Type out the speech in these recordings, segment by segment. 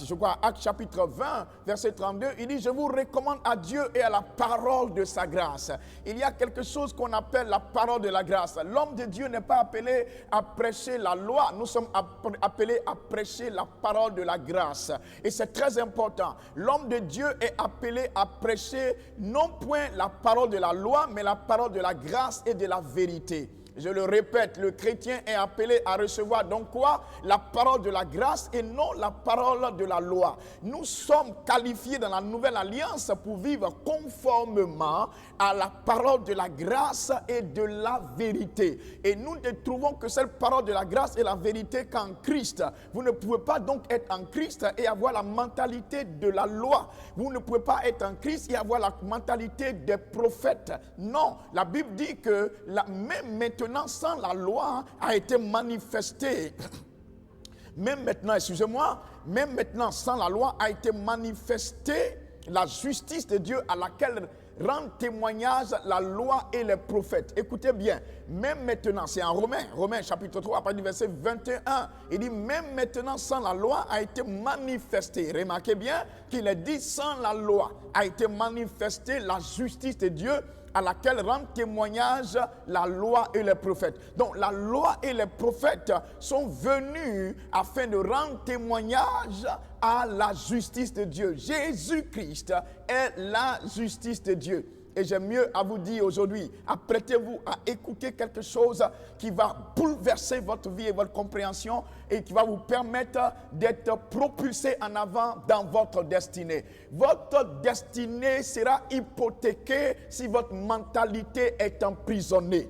Actes, je crois, Actes chapitre 20, verset 32, il dit, je vous recommande à Dieu et à la parole de sa grâce. Il y a quelque chose qu'on appelle la parole de la grâce. L'homme de Dieu n'est pas appelé à prêcher la loi, nous sommes appelés à prêcher la parole de la grâce. Et c'est très important. L'homme de Dieu est appelé à prêcher non point la parole de la loi, mais la parole de la grâce et de la vérité. Je le répète, le chrétien est appelé à recevoir donc quoi? La parole de la grâce et non la parole de la loi. Nous sommes qualifiés dans la nouvelle alliance pour vivre conformément à la parole de la grâce et de la vérité. Et nous ne trouvons que cette parole de la grâce et la vérité qu'en Christ. Vous ne pouvez pas donc être en Christ et avoir la mentalité de la loi. Vous ne pouvez pas être en Christ et avoir la mentalité des prophètes. Non, la Bible dit que même maintenant sans la loi a été manifestée. Même maintenant, excusez-moi, même maintenant sans la loi a été manifestée la justice de Dieu à laquelle rendent témoignage la loi et les prophètes. Écoutez bien, même maintenant, c'est en Romains chapitre 3, à partir du verset 21, il dit, même maintenant sans la loi a été manifestée. Remarquez bien qu'il est dit, sans la loi a été manifestée la justice de Dieu à laquelle rendent témoignage la loi et les prophètes. Donc la loi et les prophètes sont venus afin de rendre témoignage à la justice de Dieu. Jésus-Christ est la justice de Dieu. Et j'ai mieux à vous dire aujourd'hui, apprêtez-vous à écouter quelque chose qui va bouleverser votre vie et votre compréhension et qui va vous permettre d'être propulsé en avant dans votre destinée. Votre destinée sera hypothéquée si votre mentalité est emprisonnée.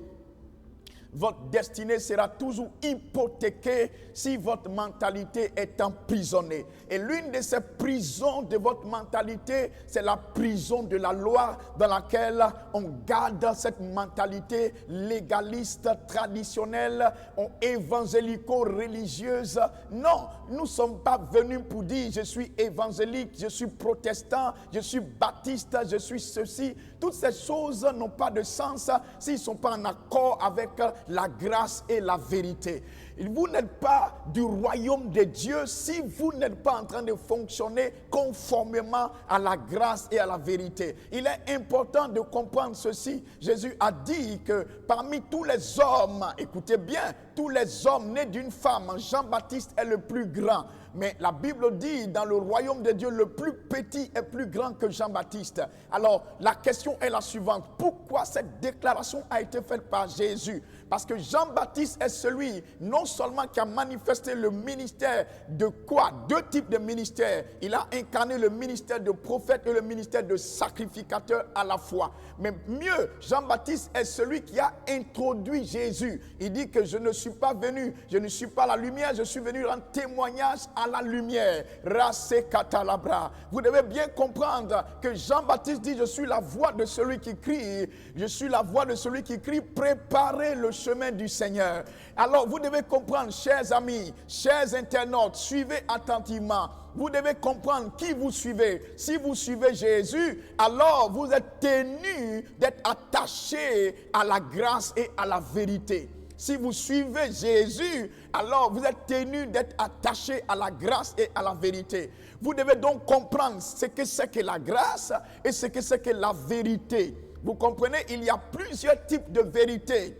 Votre destinée sera toujours hypothéquée si votre mentalité est emprisonnée. Et l'une de ces prisons de votre mentalité, c'est la prison de la loi dans laquelle on garde cette mentalité légaliste, traditionnelle, évangélico-religieuse. Non, nous ne sommes pas venus pour dire je suis évangélique, je suis protestant, je suis baptiste, je suis ceci. Toutes ces choses n'ont pas de sens s'ils ne sont pas en accord avec la grâce et la vérité. Vous n'êtes pas du royaume de Dieu si vous n'êtes pas en train de fonctionner conformément à la grâce et à la vérité. Il est important de comprendre ceci. Jésus a dit que parmi tous les hommes, écoutez bien, tous les hommes nés d'une femme, Jean-Baptiste est le plus grand. Mais la Bible dit, dans le royaume de Dieu, le plus petit est plus grand que Jean-Baptiste. Alors, la question est la suivante. Pourquoi cette déclaration a été faite par Jésus? Parce que Jean-Baptiste est celui, non seulement qui a manifesté le ministère de quoi? Deux types de ministères. Il a incarné le ministère de prophète et le ministère de sacrificateur à la fois. Mais mieux, Jean-Baptiste est celui qui a introduit Jésus. Il dit que je ne suis pas venu, je ne suis pas la lumière, je suis venu rendre témoignage à la lumière. Rase katalabra. Vous devez bien comprendre que Jean-Baptiste dit, je suis la voix de celui qui crie. Je suis la voix de celui qui crie, préparez le chemin du Seigneur. Alors vous devez comprendre, chers amis, chers internautes, suivez attentivement. Vous devez comprendre qui vous suivez. Si vous suivez Jésus, alors vous êtes tenu d'être attaché à la grâce et à la vérité. Si vous suivez Jésus, alors vous êtes tenu d'être attaché à la grâce et à la vérité. Vous devez donc comprendre ce que c'est que la grâce et ce que c'est que la vérité. Vous comprenez, il y a plusieurs types de vérité.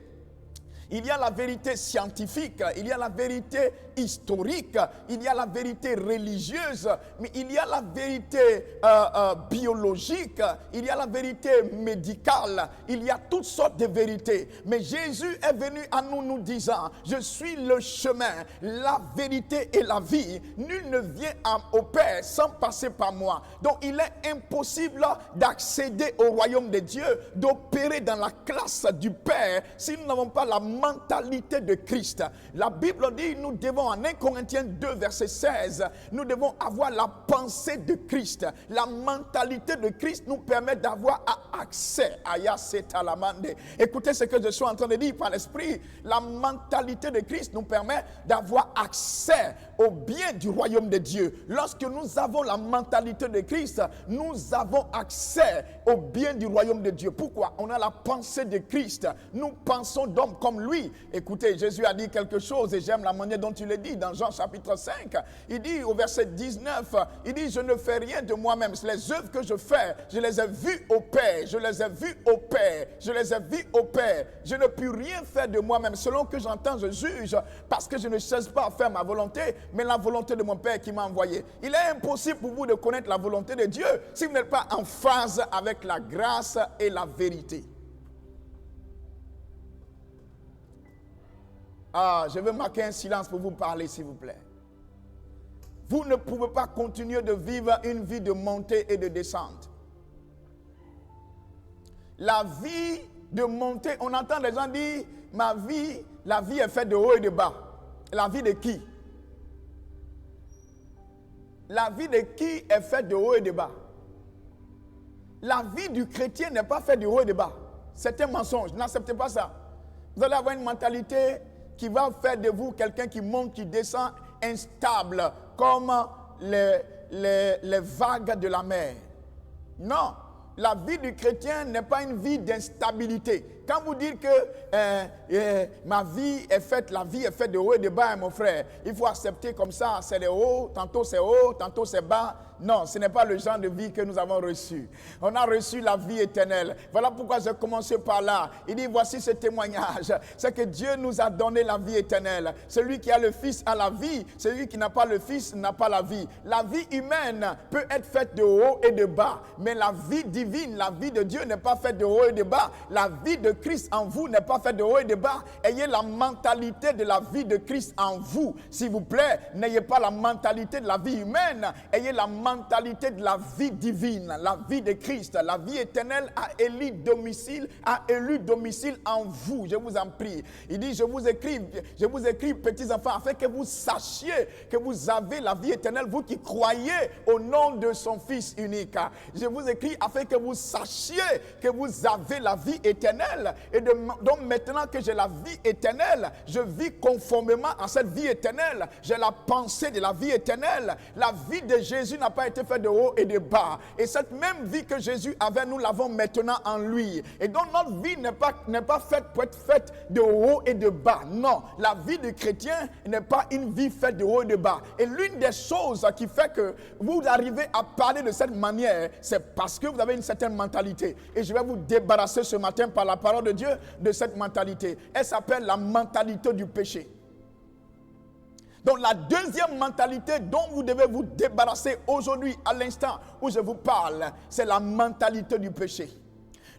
Il y a la vérité scientifique, il y a la vérité historique, il y a la vérité religieuse, mais il y a la vérité biologique, il y a la vérité médicale, il y a toutes sortes de vérités. Mais Jésus est venu à nous disant, je suis le chemin, la vérité et la vie. Nul ne vient au Père sans passer par moi. Donc il est impossible d'accéder au royaume de Dieu, d'opérer dans la classe du Père si nous n'avons pas la mentalité de Christ. La Bible dit, nous devons, en 1 Corinthiens 2, verset 16, nous devons avoir la pensée de Christ. La mentalité de Christ nous permet d'avoir accès à Yasetalamande. Écoutez ce que je suis en train de dire par l'Esprit. La mentalité de Christ nous permet d'avoir accès au bien du royaume de Dieu. Lorsque nous avons la mentalité de Christ, nous avons accès au bien du royaume de Dieu. Pourquoi? On a la pensée de Christ. Nous pensons d'hommes comme lui. Écoutez, Jésus a dit quelque chose et j'aime la manière dont il le dit dans Jean chapitre 5. Il dit au verset 19, il dit, je ne fais rien de moi-même. Les œuvres que je fais, je les ai vues au Père. Je les ai vues au Père. Je les ai vues au Père. Je ne puis rien faire de moi-même. Selon que j'entends, je juge parce que je ne cherche pas à faire ma volonté, mais la volonté de mon Père qui m'a envoyé. Il est impossible pour vous de connaître la volonté de Dieu si vous n'êtes pas en phase avec la grâce et la vérité. Ah, je veux marquer un silence pour vous parler, s'il vous plaît. Vous ne pouvez pas continuer de vivre une vie de montée et de descente. La vie de montée, on entend les gens dire, ma vie, la vie est faite de haut et de bas. La vie de qui? La vie de qui est faite de haut et de bas? La vie du chrétien n'est pas faite de haut et de bas. C'est un mensonge, n'acceptez pas ça. Vous allez avoir une mentalité qui va faire de vous quelqu'un qui monte, qui descend, instable, comme les vagues de la mer. Non, la vie du chrétien n'est pas une vie d'instabilité. Quand vous dites que ma vie est faite, la vie est faite de haut et de bas, mon frère, il faut accepter comme ça, c'est le haut, tantôt c'est bas. Non, ce n'est pas le genre de vie que nous avons reçu. On a reçu la vie éternelle. Voilà pourquoi j'ai commencé par là. Il dit, voici ce témoignage. C'est que Dieu nous a donné la vie éternelle. Celui qui a le Fils a la vie. Celui qui n'a pas le Fils n'a pas la vie. La vie humaine peut être faite de haut et de bas. Mais la vie divine, la vie de Dieu n'est pas faite de haut et de bas. La vie de Christ en vous n'est pas faite de haut et de bas. Ayez la mentalité de la vie de Christ en vous. S'il vous plaît, n'ayez pas la mentalité de la vie humaine. Ayez la mentalité de la vie divine, la vie de Christ, la vie éternelle a élu domicile en vous. Je vous en prie. Il dit, je vous écris, petits enfants, afin que vous sachiez que vous avez la vie éternelle, vous qui croyez au nom de son Fils unique. Je vous écris afin que vous sachiez que vous avez la vie éternelle. Et donc maintenant que j'ai la vie éternelle, je vis conformément à cette vie éternelle. J'ai la pensée de la vie éternelle. La vie de Jésus n'a pas été faite de haut et de bas. Et cette même vie que Jésus avait, nous l'avons maintenant en lui. Et donc notre vie n'est pas faite pour être faite de haut et de bas. Non, la vie du chrétien n'est pas une vie faite de haut et de bas. Et l'une des choses qui fait que vous arrivez à parler de cette manière, c'est parce que vous avez une certaine mentalité. Et je vais vous débarrasser ce matin par la parole de Dieu de cette mentalité. Elle s'appelle la mentalité du péché. Donc la deuxième mentalité dont vous devez vous débarrasser aujourd'hui, à l'instant où je vous parle, c'est la mentalité du péché.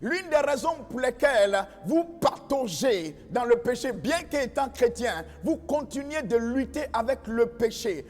L'une des raisons pour lesquelles vous pataugez dans le péché, bien qu'étant chrétien, vous continuez de lutter avec le péché,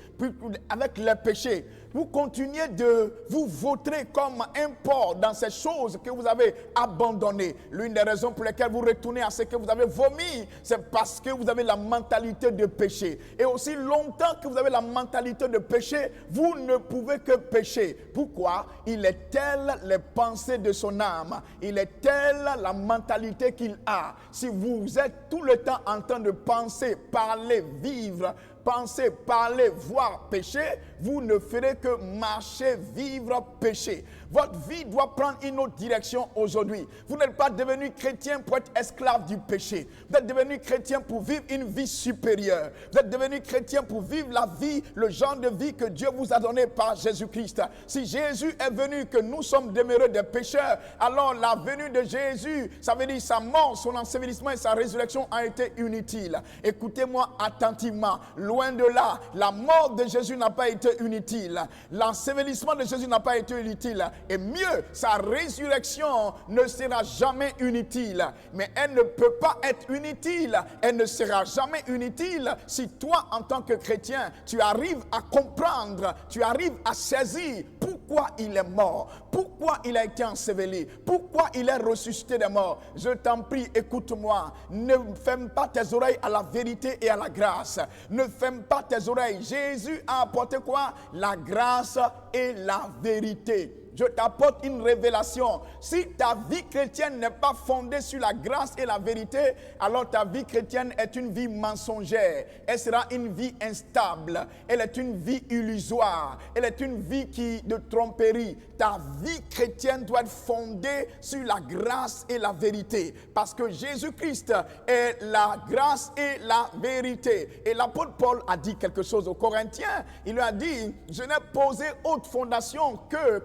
avec les péchés. Vous continuez de vous vautrer comme un porc dans ces choses que vous avez abandonnées. L'une des raisons pour lesquelles vous retournez à ce que vous avez vomi, c'est parce que vous avez la mentalité de péché. Et aussi longtemps que vous avez la mentalité de péché, vous ne pouvez que pécher. Pourquoi? Il est tel les pensées de son âme. Il est telle la mentalité qu'il a. Si vous êtes tout le temps en train de penser, parler, vivre, penser, parler, voir, pécher, vous ne ferez que marcher, vivre, pécher. Votre vie doit prendre une autre direction aujourd'hui. Vous n'êtes pas devenu chrétien pour être esclave du péché. Vous êtes devenu chrétien pour vivre une vie supérieure. Vous êtes devenu chrétien pour vivre la vie, le genre de vie que Dieu vous a donné par Jésus-Christ. Si Jésus est venu, que nous sommes demeurés des pécheurs, alors la venue de Jésus, ça veut dire sa mort, son ensevelissement et sa résurrection a été inutile. Écoutez-moi attentivement. Loin de là, la mort de Jésus n'a pas été inutile. L'ensevelissement de Jésus n'a pas été inutile. Et mieux, sa résurrection ne sera jamais inutile. Mais elle ne peut pas être inutile. Elle ne sera jamais inutile si toi, en tant que chrétien, tu arrives à comprendre, tu arrives à saisir pourquoi il est mort, pourquoi il a été enseveli, pourquoi il est ressuscité des morts. Je t'en prie, écoute-moi. Ne ferme pas tes oreilles à la vérité et à la grâce. Ne ferme pas tes oreilles. Jésus a apporté quoi? La grâce et la vérité. je t'apporte une révélation. Si ta vie chrétienne n'est pas fondée sur la grâce et la vérité, alors ta vie chrétienne est une vie mensongère. Elle sera une vie instable. Elle est une vie illusoire. Elle est une vie de tromperie. Ta vie chrétienne doit être fondée sur la grâce et la vérité. Parce que Jésus-Christ est la grâce et la vérité. Et l'apôtre Paul a dit quelque chose aux Corinthiens. Il lui a dit, je n'ai posé autre fondation que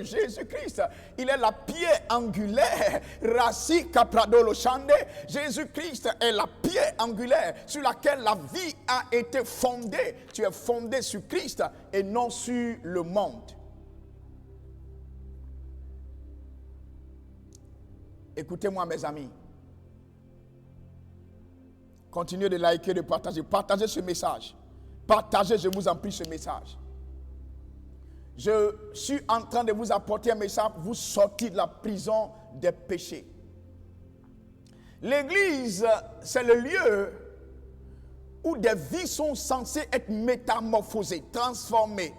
Jésus-Christ. Il est la pierre angulaire. Rasi capradolo chande. Jésus-Christ est la pierre angulaire sur laquelle la vie a été fondée. Tu es fondé sur Christ et non sur le monde. Écoutez-moi, mes amis. Continuez de liker, de partager. Partagez ce message. Partagez, je vous en prie, ce message. Je suis en train de vous apporter un message pour vous sortir de la prison des péchés. L'église, c'est le lieu où des vies sont censées être métamorphosées, transformées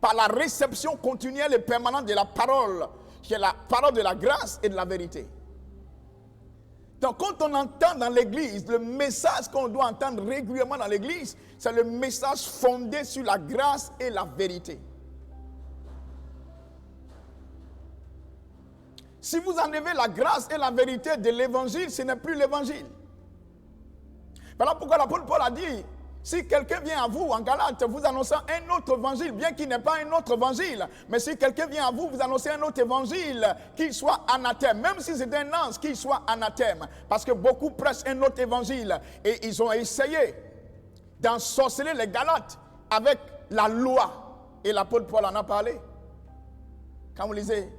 par la réception continuelle et permanente de la parole, qui est la parole de la grâce et de la vérité. Donc, quand on entend dans l'église, le message qu'on doit entendre régulièrement dans l'église, c'est le message fondé sur la grâce et la vérité. Si vous enlevez la grâce et la vérité de l'évangile, ce n'est plus l'évangile. Voilà pourquoi l'apôtre Paul a dit, si quelqu'un vient à vous en Galate, vous annoncez un autre évangile, bien qu'il n'ait pas un autre évangile, mais si quelqu'un vient à vous, vous annoncez un autre évangile, qu'il soit anathème, même si c'est un ange, qu'il soit anathème, parce que beaucoup prêchent un autre évangile, et ils ont essayé d'ensorceler les Galates avec la loi, et l'apôtre Paul en a parlé. Quand vous lisez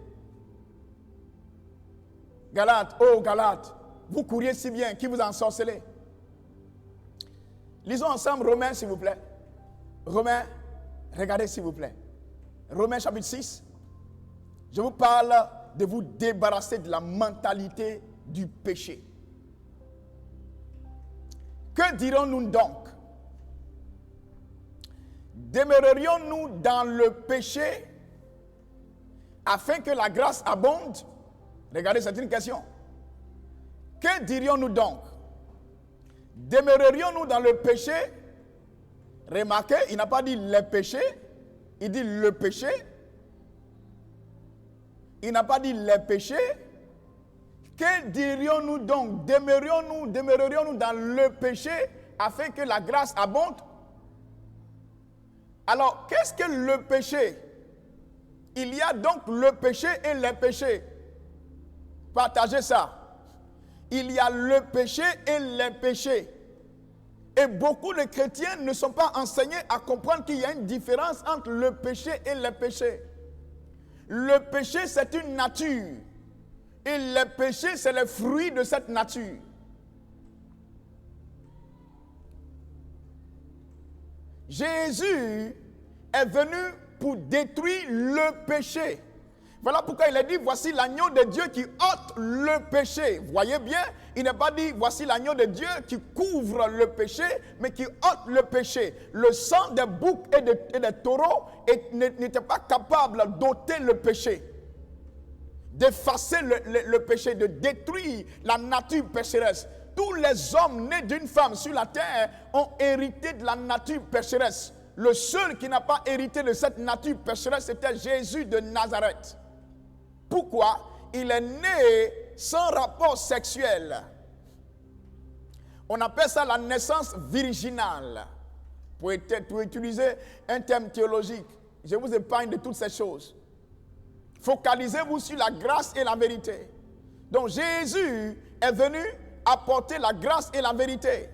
Galates, oh Galates, vous couriez si bien, qui vous a ensorcelé? Lisons ensemble Romains, s'il vous plaît. Romains, regardez s'il vous plaît. Romains chapitre 6. Je vous parle de vous débarrasser de la mentalité du péché. Que dirons-nous donc? Demeurerions-nous dans le péché afin que la grâce abonde? Regardez, c'est une question. Que dirions-nous donc? Demeurerions-nous dans le péché? Remarquez, il n'a pas dit les péchés, il dit le péché. Il n'a pas dit les péchés. Que dirions-nous donc? Demeurerions-nous dans le péché afin que la grâce abonde? Alors, qu'est-ce que le péché? Il y a donc le péché et les péchés. Partagez ça. Il y a le péché et les péchés. Et beaucoup de chrétiens ne sont pas enseignés à comprendre qu'il y a une différence entre le péché et les péchés. Le péché, c'est une nature. Et les péchés, c'est le fruit de cette nature. Jésus est venu pour détruire le péché. Voilà pourquoi il a dit, voici l'agneau de Dieu qui ôte le péché. Vous voyez bien, il n'a pas dit, voici l'agneau de Dieu qui couvre le péché, mais qui ôte le péché. Le sang des boucs et des taureaux n'était pas capable d'ôter le péché, d'effacer le péché, de détruire la nature pécheresse. Tous les hommes nés d'une femme sur la terre ont hérité de la nature pécheresse. Le seul qui n'a pas hérité de cette nature pécheresse, c'était Jésus de Nazareth. Pourquoi? Il est né sans rapport sexuel. On appelle ça la naissance virginale. Pour utiliser un terme théologique, je vous épargne de toutes ces choses. Focalisez-vous sur la grâce et la vérité. Donc Jésus est venu apporter la grâce et la vérité.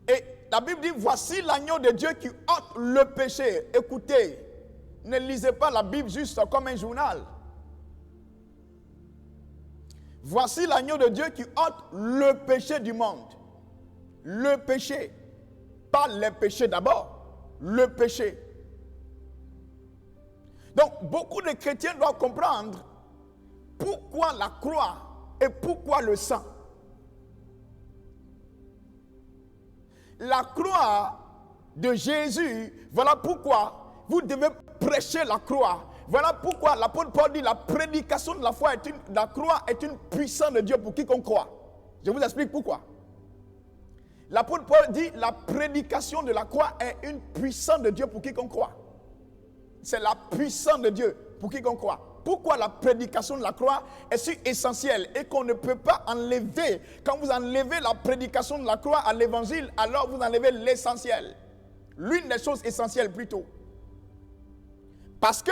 Et la Bible dit, voici l'agneau de Dieu qui ôte le péché. Écoutez, ne lisez pas la Bible juste comme un journal. Voici l'agneau de Dieu qui ôte le péché du monde. Le péché. Pas les péchés d'abord. Le péché. Donc, beaucoup de chrétiens doivent comprendre pourquoi la croix et pourquoi le sang. La croix de Jésus, voilà pourquoi vous devez prêcher la croix. Voilà pourquoi l'apôtre Paul dit la prédication de la croix est une puissance de Dieu pour quiconque croit. Je vous explique pourquoi. L'apôtre Paul dit la prédication de la croix est une puissance de Dieu pour quiconque croit. C'est la puissance de Dieu pour quiconque croit. Pourquoi la prédication de la croix est si essentielle et qu'on ne peut pas enlever. Quand vous enlevez la prédication de la croix à l'évangile, alors vous enlevez l'essentiel. L'une des choses essentielles plutôt. Parce que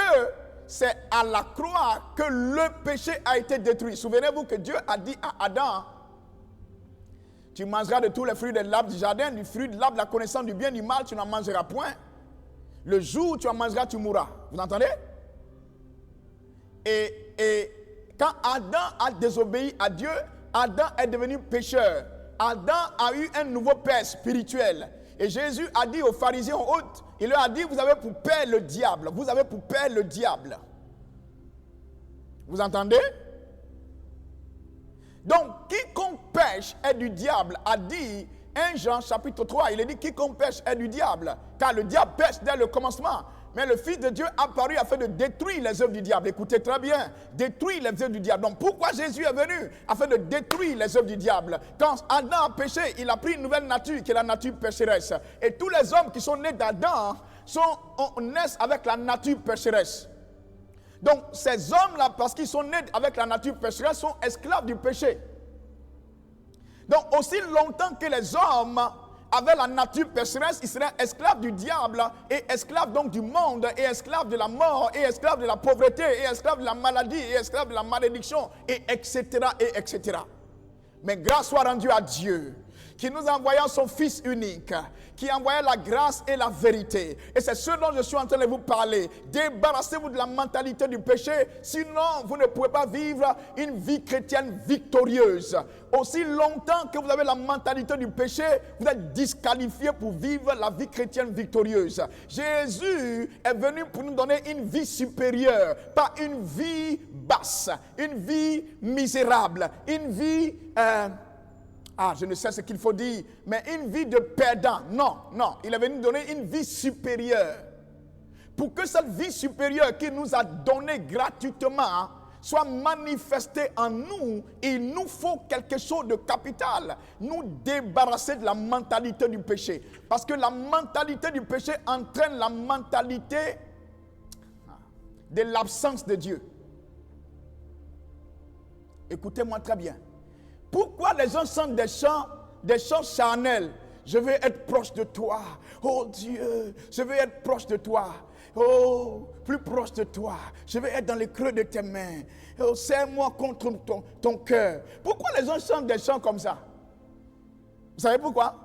c'est à la croix que le péché a été détruit. Souvenez-vous que Dieu a dit à Adam, tu mangeras de tous les fruits de l'arbre du jardin, du fruit de l'arbre de la connaissance du bien et du mal, tu n'en mangeras point. Le jour où tu en mangeras, tu mourras. Vous entendez? Et quand Adam a désobéi à Dieu, Adam est devenu pécheur. Adam a eu un nouveau père spirituel. Et Jésus a dit aux pharisiens en haute, il leur a dit, vous avez pour père le diable. Vous avez pour père le diable. Vous entendez? Donc, quiconque pêche est du diable, a dit 1 Jean chapitre 3, il est dit quiconque pêche est du diable, car le diable pêche dès le commencement. Mais le Fils de Dieu a apparu afin de détruire les œuvres du diable. Écoutez très bien, détruire les œuvres du diable. Donc pourquoi Jésus est venu? Afin de détruire les œuvres du diable. Quand Adam a péché, il a pris une nouvelle nature qui est la nature pécheresse. Et tous les hommes qui sont nés d'Adam naissent avec la nature pécheresse. Donc ces hommes-là, parce qu'ils sont nés avec la nature pécheresse, sont esclaves du péché. Donc aussi longtemps que les hommes avaient la nature pécheresse, ils seraient esclaves du diable et esclaves donc du monde et esclaves de la mort et esclaves de la pauvreté et esclaves de la maladie et esclaves de la malédiction et etc. et etc. Mais grâce soit rendue à Dieu qui nous a envoyé son Fils unique, qui a envoyé la grâce et la vérité. Et c'est ce dont je suis en train de vous parler. Débarrassez-vous de la mentalité du péché, sinon vous ne pouvez pas vivre une vie chrétienne victorieuse. Aussi longtemps que vous avez la mentalité du péché, vous êtes disqualifié pour vivre la vie chrétienne victorieuse. Jésus est venu pour nous donner une vie supérieure, pas une vie basse, une vie misérable, une vie... je ne sais ce qu'il faut dire, mais une vie de perdant. Non, il est venu donner une vie supérieure. Pour que cette vie supérieure qu'il nous a donnée gratuitement soit manifestée en nous, il nous faut quelque chose de capital. Nous débarrasser de la mentalité du péché. Parce que la mentalité du péché entraîne la mentalité de l'absence de Dieu. Écoutez-moi très bien. Pourquoi les gens chantent des chants charnels? Je veux être proche de toi. Oh Dieu, je veux être proche de toi. Oh, plus proche de toi. Je veux être dans le creux de tes mains. Oh, serre-moi contre ton cœur. Pourquoi les gens chantent des chants comme ça? Vous savez pourquoi?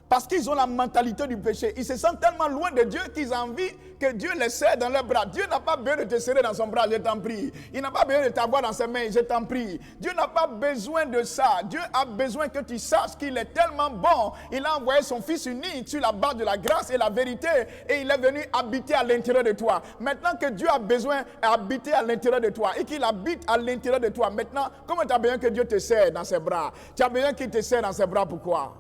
Parce qu'ils ont la mentalité du péché. Ils se sentent tellement loin de Dieu qu'ils ont envie que Dieu les serre dans leurs bras. Dieu n'a pas besoin de te serrer dans son bras, je t'en prie. Il n'a pas besoin de t'avoir dans ses mains, je t'en prie. Dieu n'a pas besoin de ça. Dieu a besoin que tu saches qu'il est tellement bon. Il a envoyé son Fils unique sur la base de la grâce et la vérité. Et il est venu habiter à l'intérieur de toi. Maintenant que Dieu a besoin d'habiter à l'intérieur de toi et qu'il habite à l'intérieur de toi, maintenant, comment tu as besoin que Dieu te serre dans ses bras? Tu as besoin qu'il te serre dans ses bras, pourquoi?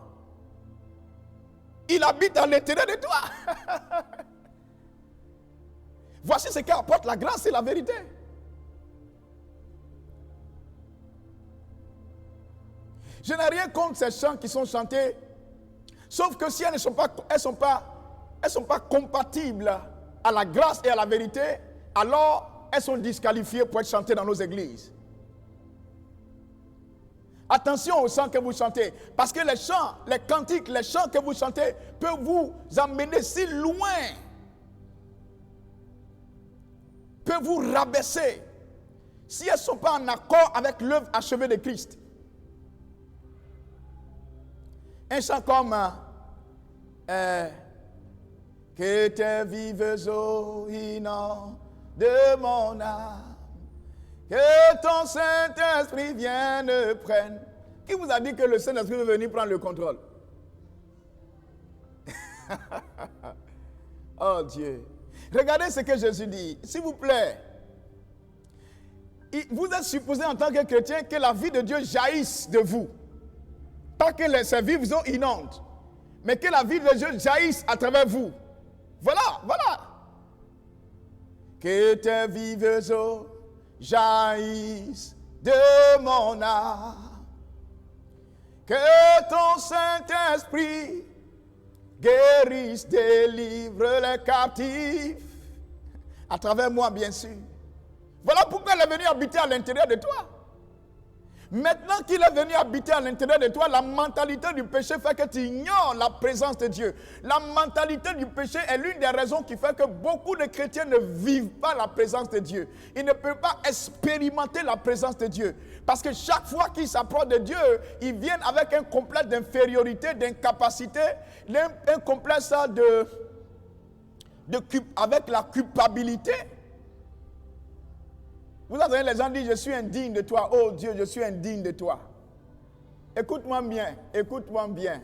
Il habite à l'intérieur de toi. Voici ce qui apporte la grâce et la vérité. Je n'ai rien contre ces chants qui sont chantés, sauf que si elles ne sont pas compatibles à la grâce et à la vérité, alors elles sont disqualifiées pour être chantées dans nos églises. Attention aux chants que vous chantez, parce que les chants, les cantiques, les chants que vous chantez peuvent vous amener si loin, peuvent vous rabaisser, si elles ne sont pas en accord avec l'œuvre achevée de Christ. Un chant comme que tes vives eaux inondent de mon âme, que ton Saint-Esprit vienne prenne. Qui vous a dit que le Saint-Esprit veut venir prendre le contrôle? Oh Dieu. Regardez ce que Jésus dit. S'il vous plaît. Vous êtes supposé en tant que chrétien que la vie de Dieu jaillisse de vous. Pas que ses vives eaux inondent. Mais que la vie de Dieu jaillisse à travers vous. Voilà. Que tes vives eaux jaillissent de mon âme. Que ton Saint-Esprit guérisse, délivre les captifs. À travers moi, bien sûr. Voilà pourquoi il est venu habiter à l'intérieur de toi. Maintenant qu'il est venu habiter à l'intérieur de toi, la mentalité du péché fait que tu ignores la présence de Dieu. La mentalité du péché est l'une des raisons qui fait que beaucoup de chrétiens ne vivent pas la présence de Dieu. Ils ne peuvent pas expérimenter la présence de Dieu. Parce que chaque fois qu'ils s'approchent de Dieu, ils viennent avec un complexe d'infériorité, d'incapacité, un complexe avec la culpabilité. Vous entendez les gens dire, je suis indigne de toi. Oh Dieu, je suis indigne de toi. Écoute-moi bien, écoute-moi bien.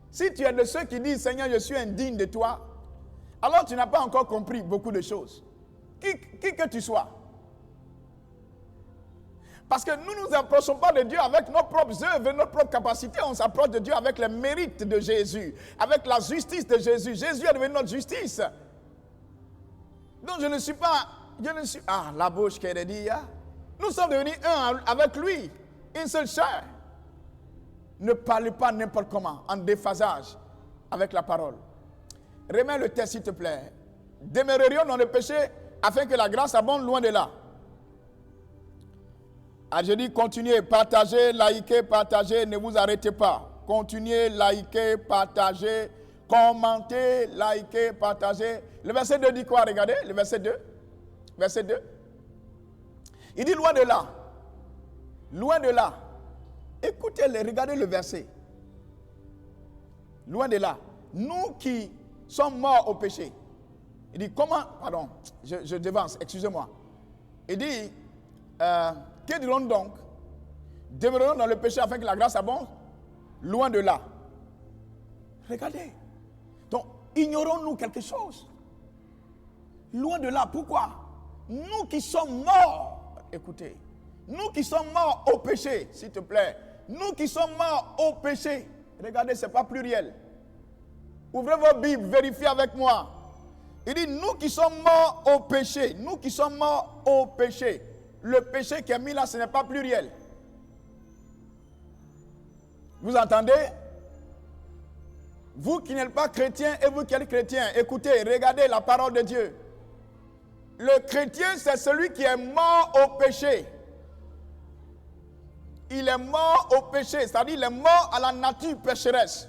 Si tu es de ceux qui disent, Seigneur, je suis indigne de toi, alors tu n'as pas encore compris beaucoup de choses. Qui que tu sois. Parce que nous ne nous approchons pas de Dieu avec nos propres œuvres, notre propre capacité. On s'approche de Dieu avec les mérites de Jésus, avec la justice de Jésus. Jésus est devenu notre justice. Donc je ne suis pas... la bouche qui est dit, nous sommes devenus un avec lui, une seule chair. Ne parlez pas n'importe comment, en déphasage avec la parole. Remets le texte, s'il te plaît. Demeurerions dans le péché afin que la grâce abonde loin de là. Je dis continuez, partagez, likez, partagez, ne vous arrêtez pas. Continuez, likez, partagez, commentez, likez, partagez. Le verset 2 dit quoi? Regardez, le verset 2. Verset 2. Il dit loin de là. Loin de là. Écoutez, regardez le verset. Loin de là. Nous qui sommes morts au péché. Il dit comment, pardon, je devance, excusez-moi. Il dit, que dirons donc? Demeurons dans le péché afin que la grâce abonde? Loin de là. Regardez. Donc, ignorons-nous quelque chose? Loin de là. Pourquoi? Nous qui sommes morts, écoutez, nous qui sommes morts au péché, s'il te plaît, nous qui sommes morts au péché, regardez, ce n'est pas pluriel. Ouvrez vos Bibles, vérifiez avec moi. Il dit, nous qui sommes morts au péché, nous qui sommes morts au péché. Le péché qui est mis là, ce n'est pas pluriel. Vous entendez? Vous qui n'êtes pas chrétien et vous qui êtes chrétien, écoutez, regardez la parole de Dieu. Le chrétien, c'est celui qui est mort au péché. Il est mort au péché, c'est-à-dire il est mort à la nature pécheresse.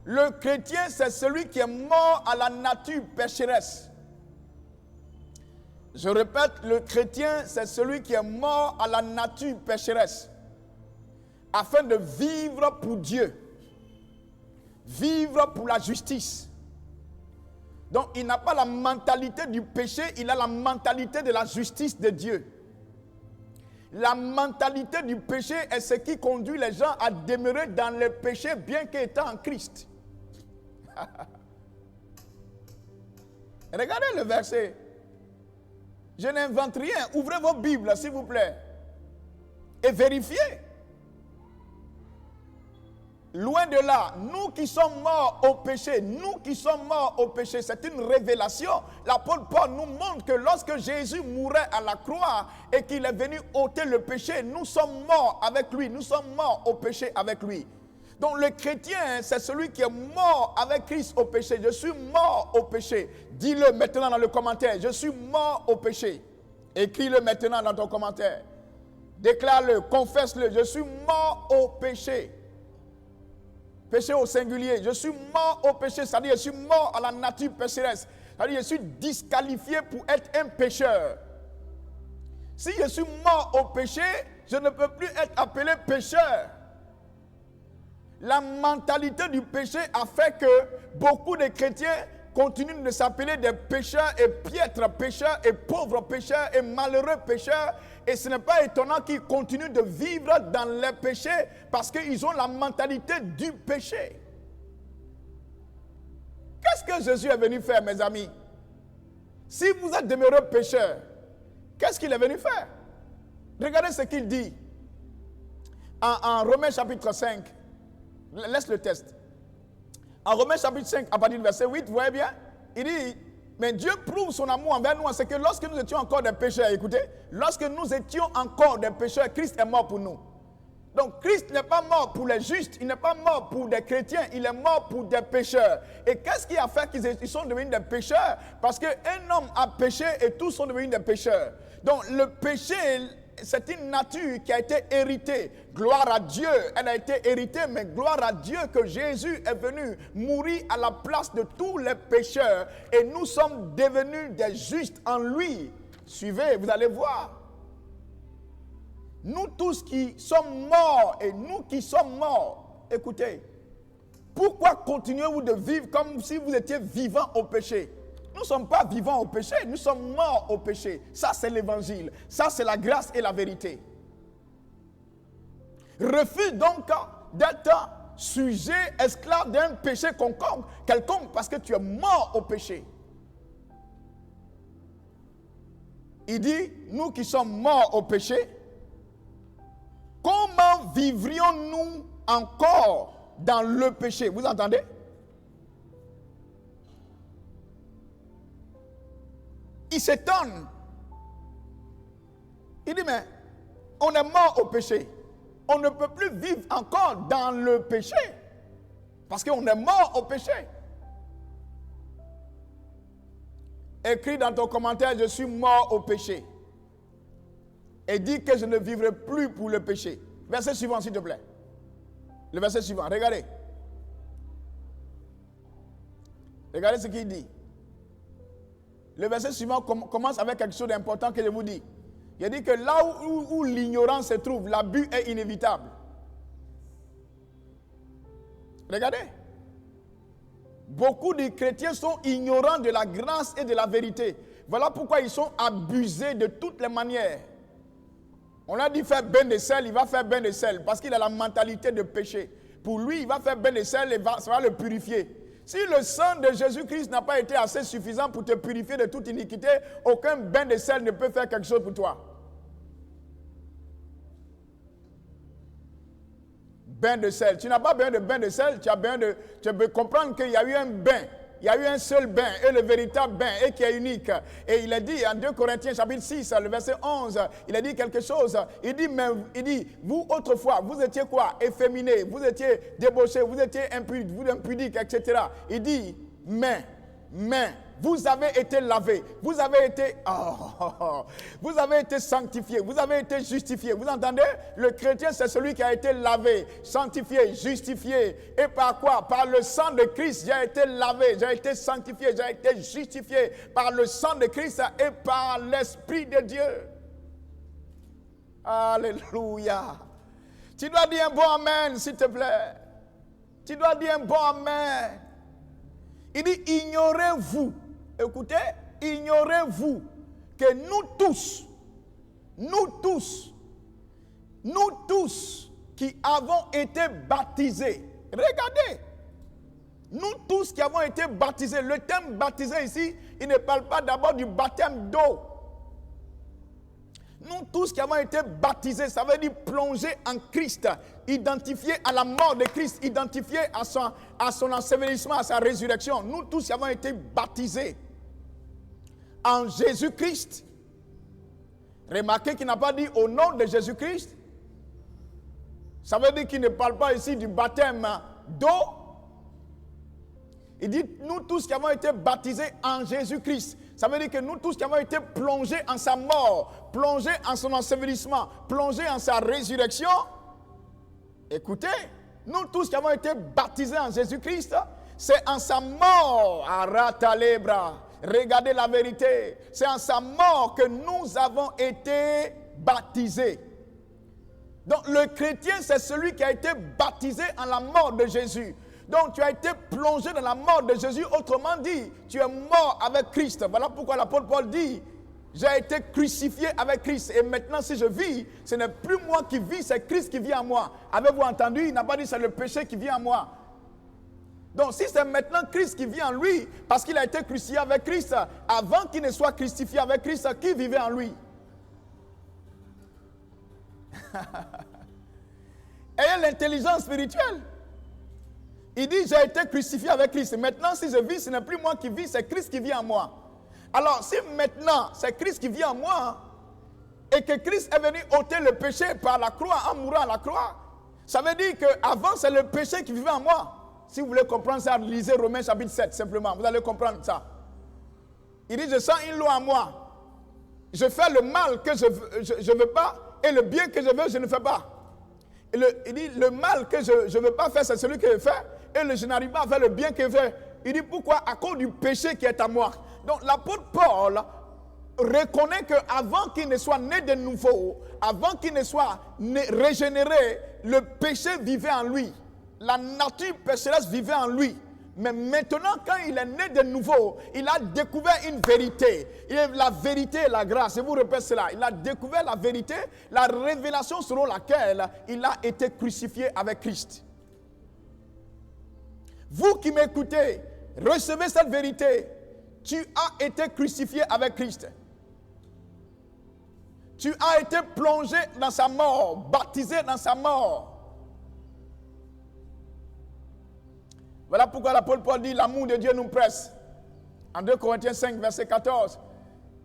Le chrétien, c'est celui qui est mort à la nature pécheresse. Je répète, le chrétien, c'est celui qui est mort à la nature pécheresse. Afin de vivre pour Dieu. Vivre pour la justice. Donc, il n'a pas la mentalité du péché, il a la mentalité de la justice de Dieu. La mentalité du péché est ce qui conduit les gens à demeurer dans le péché bien qu'étant en Christ. Regardez le verset. Je n'invente rien. Ouvrez vos Bibles, s'il vous plaît. Et vérifiez. Loin de là, nous qui sommes morts au péché, nous qui sommes morts au péché, c'est une révélation. L'apôtre Paul nous montre que lorsque Jésus mourait à la croix et qu'il est venu ôter le péché, nous sommes morts avec lui, nous sommes morts au péché avec lui. Donc le chrétien, c'est celui qui est mort avec Christ au péché. Je suis mort au péché. Dis-le maintenant dans le commentaire, je suis mort au péché. Écris-le maintenant dans ton commentaire. Déclare-le, confesse-le, je suis mort au péché. Péché au singulier. Je suis mort au péché, c'est-à-dire je suis mort à la nature pécheresse. C'est-à-dire je suis disqualifié pour être un pécheur. Si je suis mort au péché, je ne peux plus être appelé pécheur. La mentalité du péché a fait que beaucoup de chrétiens continuent de s'appeler des pécheurs et piètres pécheurs et pauvres pécheurs et malheureux pécheurs. Et ce n'est pas étonnant qu'ils continuent de vivre dans les péchés parce qu'ils ont la mentalité du péché. Qu'est-ce que Jésus est venu faire, mes amis? Si vous êtes demeurés pécheurs, qu'est-ce qu'il est venu faire? Regardez ce qu'il dit en Romains chapitre 5. Laisse le texte. En Romains chapitre 5, à partir du verset 8, vous voyez bien? Il dit, Mais Dieu prouve son amour envers nous, c'est que lorsque nous étions encore des pécheurs, écoutez, lorsque nous étions encore des pécheurs, Christ est mort pour nous. Donc Christ n'est pas mort pour les justes, il n'est pas mort pour des chrétiens, il est mort pour des pécheurs. Et qu'est-ce qui a fait qu'ils sont devenus des pécheurs? Parce qu'un homme a péché et tous sont devenus des pécheurs. Donc le péché, c'est une nature qui a été héritée. Gloire à Dieu, elle a été héritée, mais gloire à Dieu que Jésus est venu mourir à la place de tous les pécheurs. Et nous sommes devenus des justes en lui. Suivez, vous allez voir. Nous tous qui sommes morts et nous qui sommes morts, écoutez, pourquoi continuez-vous de vivre comme si vous étiez vivants au péché? Nous ne sommes pas vivants au péché, nous sommes morts au péché. Ça, c'est l'évangile. Ça, c'est la grâce et la vérité. Refuse donc d'être sujet, esclave d'un péché quelconque, parce que tu es mort au péché. Il dit, nous qui sommes morts au péché, comment vivrions-nous encore dans le péché? Vous entendez? Il s'étonne. Il dit, mais on est mort au péché. On ne peut plus vivre encore dans le péché. Parce qu'on est mort au péché. Écris dans ton commentaire, je suis mort au péché. Et dis que je ne vivrai plus pour le péché. Verset suivant, s'il te plaît. Le verset suivant, regardez. Regardez ce qu'il dit. Le verset suivant commence avec quelque chose d'important que je vous dis. Il dit que là où l'ignorance se trouve, l'abus est inévitable. Regardez. Beaucoup de chrétiens sont ignorants de la grâce et de la vérité. Voilà pourquoi ils sont abusés de toutes les manières. On a dit faire bain de sel, il va faire bain de sel parce qu'il a la mentalité de péché. Pour lui, il va faire bain de sel et ça va le purifier. Si le sang de Jésus-Christ n'a pas été assez suffisant pour te purifier de toute iniquité, aucun bain de sel ne peut faire quelque chose pour toi. Bain de sel. Tu n'as pas besoin de bain de sel, tu peux comprendre qu'il y a eu un bain. Il y a eu un seul bain, et le véritable bain, et qui est unique. Et il a dit en 2 Corinthiens chapitre 6, le verset 11, il a dit quelque chose. Il dit, vous autrefois, vous étiez quoi? Efféminés, vous étiez débauchés, vous étiez impudiques, etc. Il dit, mais, vous avez été lavés, vous avez été sanctifiés, vous avez été justifiés. Vous entendez? Le chrétien, c'est celui qui a été lavé, sanctifié, justifié. Et par quoi? Par le sang de Christ, j'ai été lavé, j'ai été sanctifié, j'ai été justifié par le sang de Christ et par l'Esprit de Dieu. Alléluia. Tu dois dire un bon amen, s'il te plaît. Tu dois dire un bon amen. Il dit, ignorez-vous. Écoutez, ignorez-vous que nous tous qui avons été baptisés, regardez, nous tous qui avons été baptisés, le terme baptisé ici, il ne parle pas d'abord du baptême d'eau. Nous tous qui avons été baptisés, ça veut dire plongés en Christ, identifiés à la mort de Christ, identifiés à son ensevelissement, à sa résurrection. Nous tous qui avons été baptisés en Jésus-Christ. Remarquez qu'il n'a pas dit au nom de Jésus-Christ. Ça veut dire qu'il ne parle pas ici du baptême d'eau. Il dit nous tous qui avons été baptisés en Jésus-Christ. Ça veut dire que nous tous qui avons été plongés en sa mort, plongés en son ensevelissement, plongés en sa résurrection. Écoutez, nous tous qui avons été baptisés en Jésus-Christ, c'est en sa mort, Aratalebra. Regardez la vérité. C'est en sa mort que nous avons été baptisés. Donc le chrétien, c'est celui qui a été baptisé en la mort de Jésus. Donc tu as été plongé dans la mort de Jésus. Autrement dit, tu es mort avec Christ. Voilà pourquoi l'apôtre Paul dit, j'ai été crucifié avec Christ. Et maintenant si je vis, ce n'est plus moi qui vis, c'est Christ qui vit en moi. Avez-vous entendu? Il n'a pas dit c'est le péché qui vit en moi. Donc si c'est maintenant Christ qui vit en lui, parce qu'il a été crucifié avec Christ, avant qu'il ne soit crucifié avec Christ, qui vivait en lui? Ayez l'intelligence spirituelle. Il dit, j'ai été crucifié avec Christ. Maintenant, si je vis, ce n'est plus moi qui vis, c'est Christ qui vit en moi. Alors, si maintenant, c'est Christ qui vit en moi, et que Christ est venu ôter le péché par la croix, en mourant à la croix, ça veut dire qu'avant, c'est le péché qui vivait en moi. Si vous voulez comprendre ça, lisez Romains chapitre 7, simplement. Vous allez comprendre ça. Il dit, je sens une loi en moi. Je fais le mal que je ne veux pas, et le bien que je veux, je ne fais pas. Il dit, le mal que je ne veux pas faire, c'est celui que je fais, et je n'arrive pas à faire le bien que je fais. Il dit, pourquoi? À cause du péché qui est à moi. Donc l'apôtre Paul reconnaît qu'avant qu'il ne soit né de nouveau, avant qu'il ne soit régénéré, le péché vivait en lui. La nature pécheresse vivait en lui. Mais maintenant, quand il est né de nouveau, il a découvert une vérité. La vérité et la grâce. Je vous répète cela. Il a découvert la vérité, la révélation selon laquelle il a été crucifié avec Christ. Vous qui m'écoutez, recevez cette vérité. Tu as été crucifié avec Christ. Tu as été plongé dans sa mort, baptisé dans sa mort. Voilà pourquoi l'apôtre Paul dit, l'amour de Dieu nous presse. En 2 Corinthiens 5, verset 14,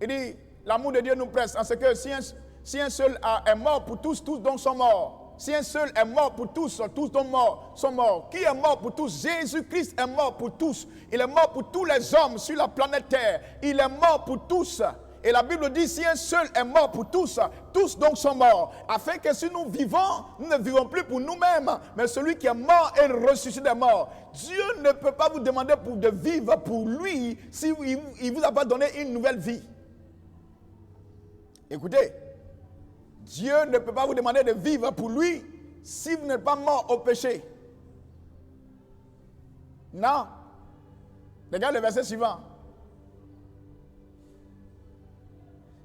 il dit, l'amour de Dieu nous presse, en ce que si un seul est mort pour tous, tous donc sont morts. Si un seul est mort pour tous, tous donc sont morts. Qui est mort pour tous? Jésus-Christ est mort pour tous. Il est mort pour tous les hommes sur la planète Terre. Il est mort pour tous. Et la Bible dit, si un seul est mort pour tous, tous donc sont morts. Afin que si nous vivons, nous ne vivons plus pour nous-mêmes, mais celui qui est mort est ressuscité des morts. Dieu ne peut pas vous demander de vivre pour lui si il ne vous a pas donné une nouvelle vie. Écoutez, Dieu ne peut pas vous demander de vivre pour lui si vous n'êtes pas mort au péché. Non. Regarde le verset suivant.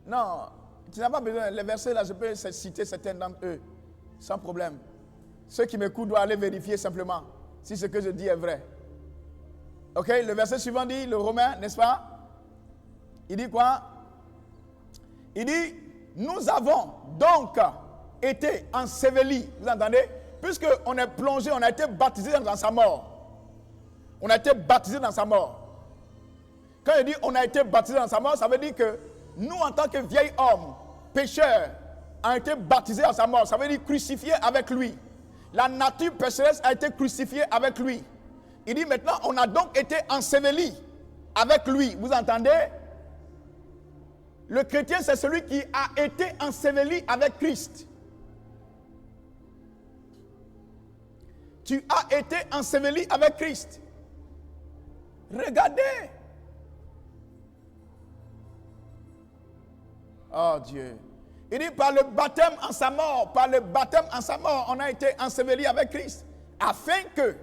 Non, tu n'as pas besoin. Les versets là, je peux citer certains d'entre eux, sans problème. Ceux qui m'écoutent doivent aller vérifier simplement si ce que je dis est vrai. Ok, le verset suivant dit, le Romain, n'est-ce pas? Il dit quoi? Il dit, nous avons donc été ensevelis, vous entendez? Puisqu'on est plongé, on a été baptisé dans sa mort. On a été baptisé dans sa mort. Quand il dit on a été baptisé dans sa mort, ça veut dire que nous, en tant que vieil homme, pécheurs, avons été baptisés dans sa mort. Ça veut dire crucifiés avec lui. La nature pécheresse a été crucifiée avec lui. Il dit maintenant, on a donc été ensevelis avec lui. Vous entendez? Le chrétien, c'est celui qui a été enseveli avec Christ. Tu as été enseveli avec Christ. Regardez. Oh Dieu. Il dit par le baptême en sa mort, on a été enseveli avec Christ. Afin que,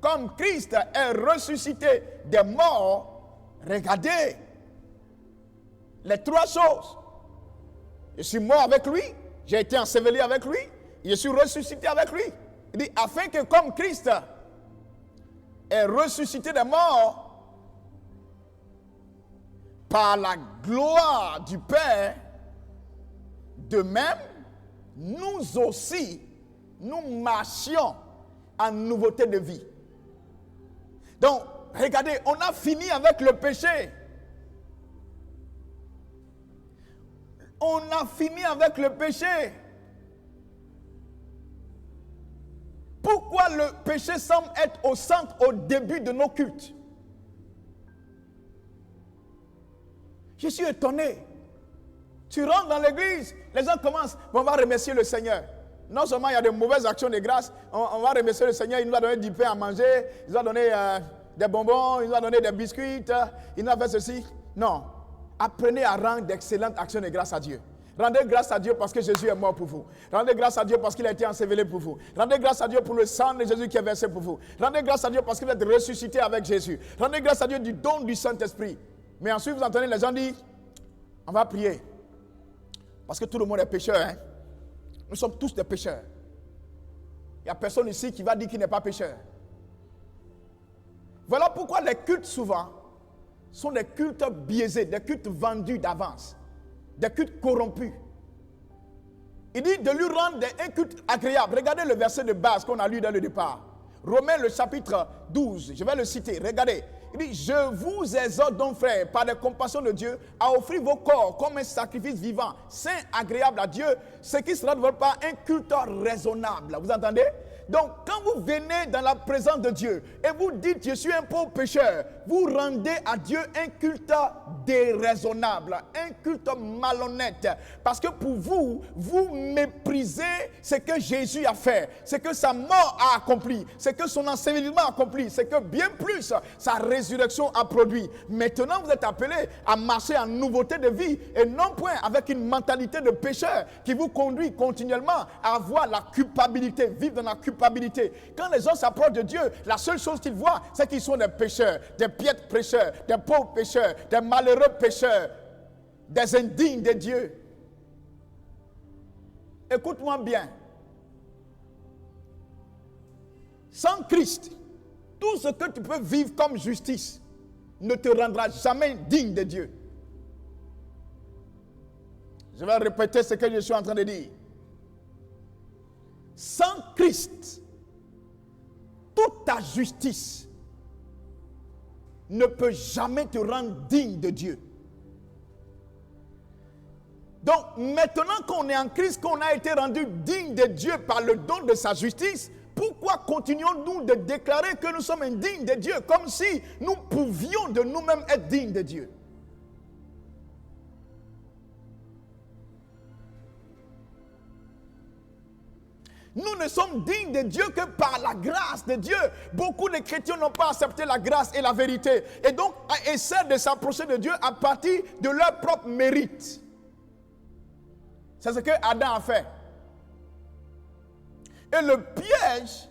comme Christ est ressuscité des morts, regardez les trois choses. Je suis mort avec lui, j'ai été enseveli avec lui, je suis ressuscité avec lui. Il dit, afin que comme Christ est ressuscité des morts, par la gloire du Père, de même, nous aussi, nous marchions en nouveauté de vie. Donc, regardez, on a fini avec le péché. On a fini avec le péché. Pourquoi le péché semble être au centre, au début de nos cultes? Je suis étonné. Tu rentres dans l'église, les gens commencent, on va remercier le Seigneur. Non seulement il y a de mauvaises actions de grâce, on va remercier le Seigneur, il nous a donné du pain à manger, il nous a donné des bonbons, il nous a donné des biscuits, il nous a fait ceci. Non, apprenez à rendre d'excellentes actions de grâce à Dieu. Rendez grâce à Dieu parce que Jésus est mort pour vous. Rendez grâce à Dieu parce qu'il a été enseveli pour vous. Rendez grâce à Dieu pour le sang de Jésus qui est versé pour vous. Rendez grâce à Dieu parce que vous êtes ressuscité avec Jésus. Rendez grâce à Dieu du don du Saint-Esprit. Mais ensuite, vous entendez les gens dire, on va prier. Parce que tout le monde est pécheur. Hein? Nous sommes tous des pécheurs. Il n'y a personne ici qui va dire qu'il n'est pas pécheur. Voilà pourquoi les cultes souvent sont des cultes biaisés, des cultes vendus d'avance, des cultes corrompus. Il dit de lui rendre un culte agréable. Regardez le verset de base qu'on a lu dès le départ. Romains le chapitre 12, je vais le citer. Regardez. il dit, je vous exhorte donc, frères, par la compassion de Dieu, à offrir vos corps comme un sacrifice vivant, saint, agréable à Dieu, ce qui sera de votre part un culte raisonnable. Vous entendez? Donc, quand vous venez dans la présence de Dieu et vous dites, je suis un pauvre pécheur, vous rendez à Dieu un culte déraisonnable, un culte malhonnête. Parce que pour vous, vous méprisez ce que Jésus a fait, ce que sa mort a accompli, ce que son enseignement a accompli, ce que bien plus sa résurrection a produit. Maintenant, vous êtes appelés à marcher en nouveauté de vie et non point avec une mentalité de pécheur qui vous conduit continuellement à avoir la culpabilité, vivre dans la culpabilité. Quand les gens s'approchent de Dieu, la seule chose qu'ils voient, c'est qu'ils sont des pécheurs, des piètres pécheurs, des pauvres pécheurs, des malheureux pécheurs, des indignes de Dieu. Écoute-moi bien. Sans Christ, tout ce que tu peux vivre comme justice ne te rendra jamais digne de Dieu. Je vais répéter ce que je suis en train de dire. Sans Christ, toute ta justice ne peut jamais te rendre digne de Dieu. Donc, maintenant qu'on est en Christ, qu'on a été rendu digne de Dieu par le don de sa justice, pourquoi continuons-nous de déclarer que nous sommes indignes de Dieu, comme si nous pouvions de nous-mêmes être dignes de Dieu? Nous ne sommes dignes de Dieu que par la grâce de Dieu. Beaucoup de chrétiens n'ont pas accepté la grâce et la vérité. Et donc, essaient de s'approcher de Dieu à partir de leur propre mérite. C'est ce que Adam a fait. Et le piège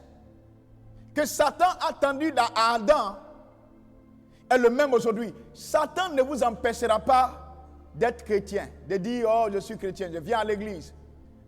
que Satan a tendu à Adam est le même aujourd'hui. Satan ne vous empêchera pas d'être chrétien, de dire, oh, je suis chrétien, je viens à l'église.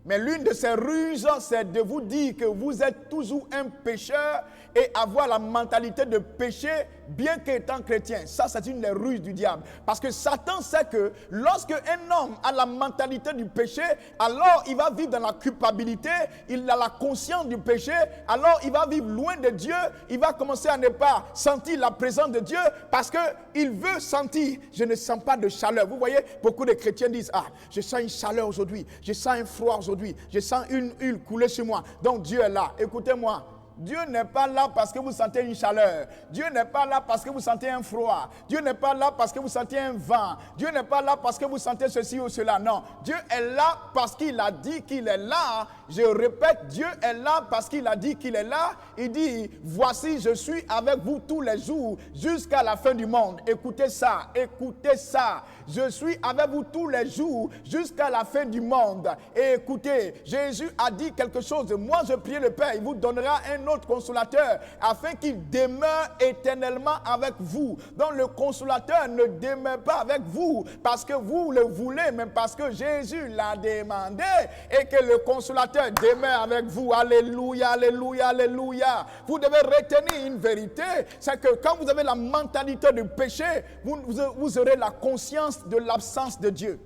Mais l'une de ses ruses, c'est de vous dire que vous êtes toujours un pécheur et avoir la mentalité de pécher bien qu'étant chrétien. Ça, c'est une des ruses du diable. Parce que Satan sait que lorsque un homme a la mentalité du péché, alors il va vivre dans la culpabilité, il a la conscience du péché, alors il va vivre loin de Dieu, il va commencer à ne pas sentir la présence de Dieu parce qu'il veut sentir, je ne sens pas de chaleur. Vous voyez, beaucoup de chrétiens disent, ah, je sens une chaleur aujourd'hui, je sens un froid aujourd'hui, je sens une huile couler sur moi. Donc Dieu est là. Écoutez-moi. Dieu n'est pas là parce que vous sentez une chaleur. Dieu n'est pas là parce que vous sentez un froid. Dieu n'est pas là parce que vous sentez un vent. Dieu n'est pas là parce que vous sentez ceci ou cela. Non. Dieu est là parce qu'il a dit qu'il est là. Je répète, Dieu est là parce qu'il a dit qu'il est là. Il dit, voici, je suis avec vous tous les jours jusqu'à la fin du monde. Écoutez ça, écoutez ça. Je suis avec vous tous les jours jusqu'à la fin du monde. Et écoutez, Jésus a dit quelque chose. Moi, je prie le Père, il vous donnera un autre consolateur afin qu'il demeure éternellement avec vous. Donc le consolateur ne demeure pas avec vous parce que vous le voulez, mais parce que Jésus l'a demandé et que le consolateur demeure avec vous. Alléluia, alléluia, alléluia. Vous devez retenir une vérité, c'est que quand vous avez la mentalité du péché, vous aurez la conscience de l'absence de Dieu.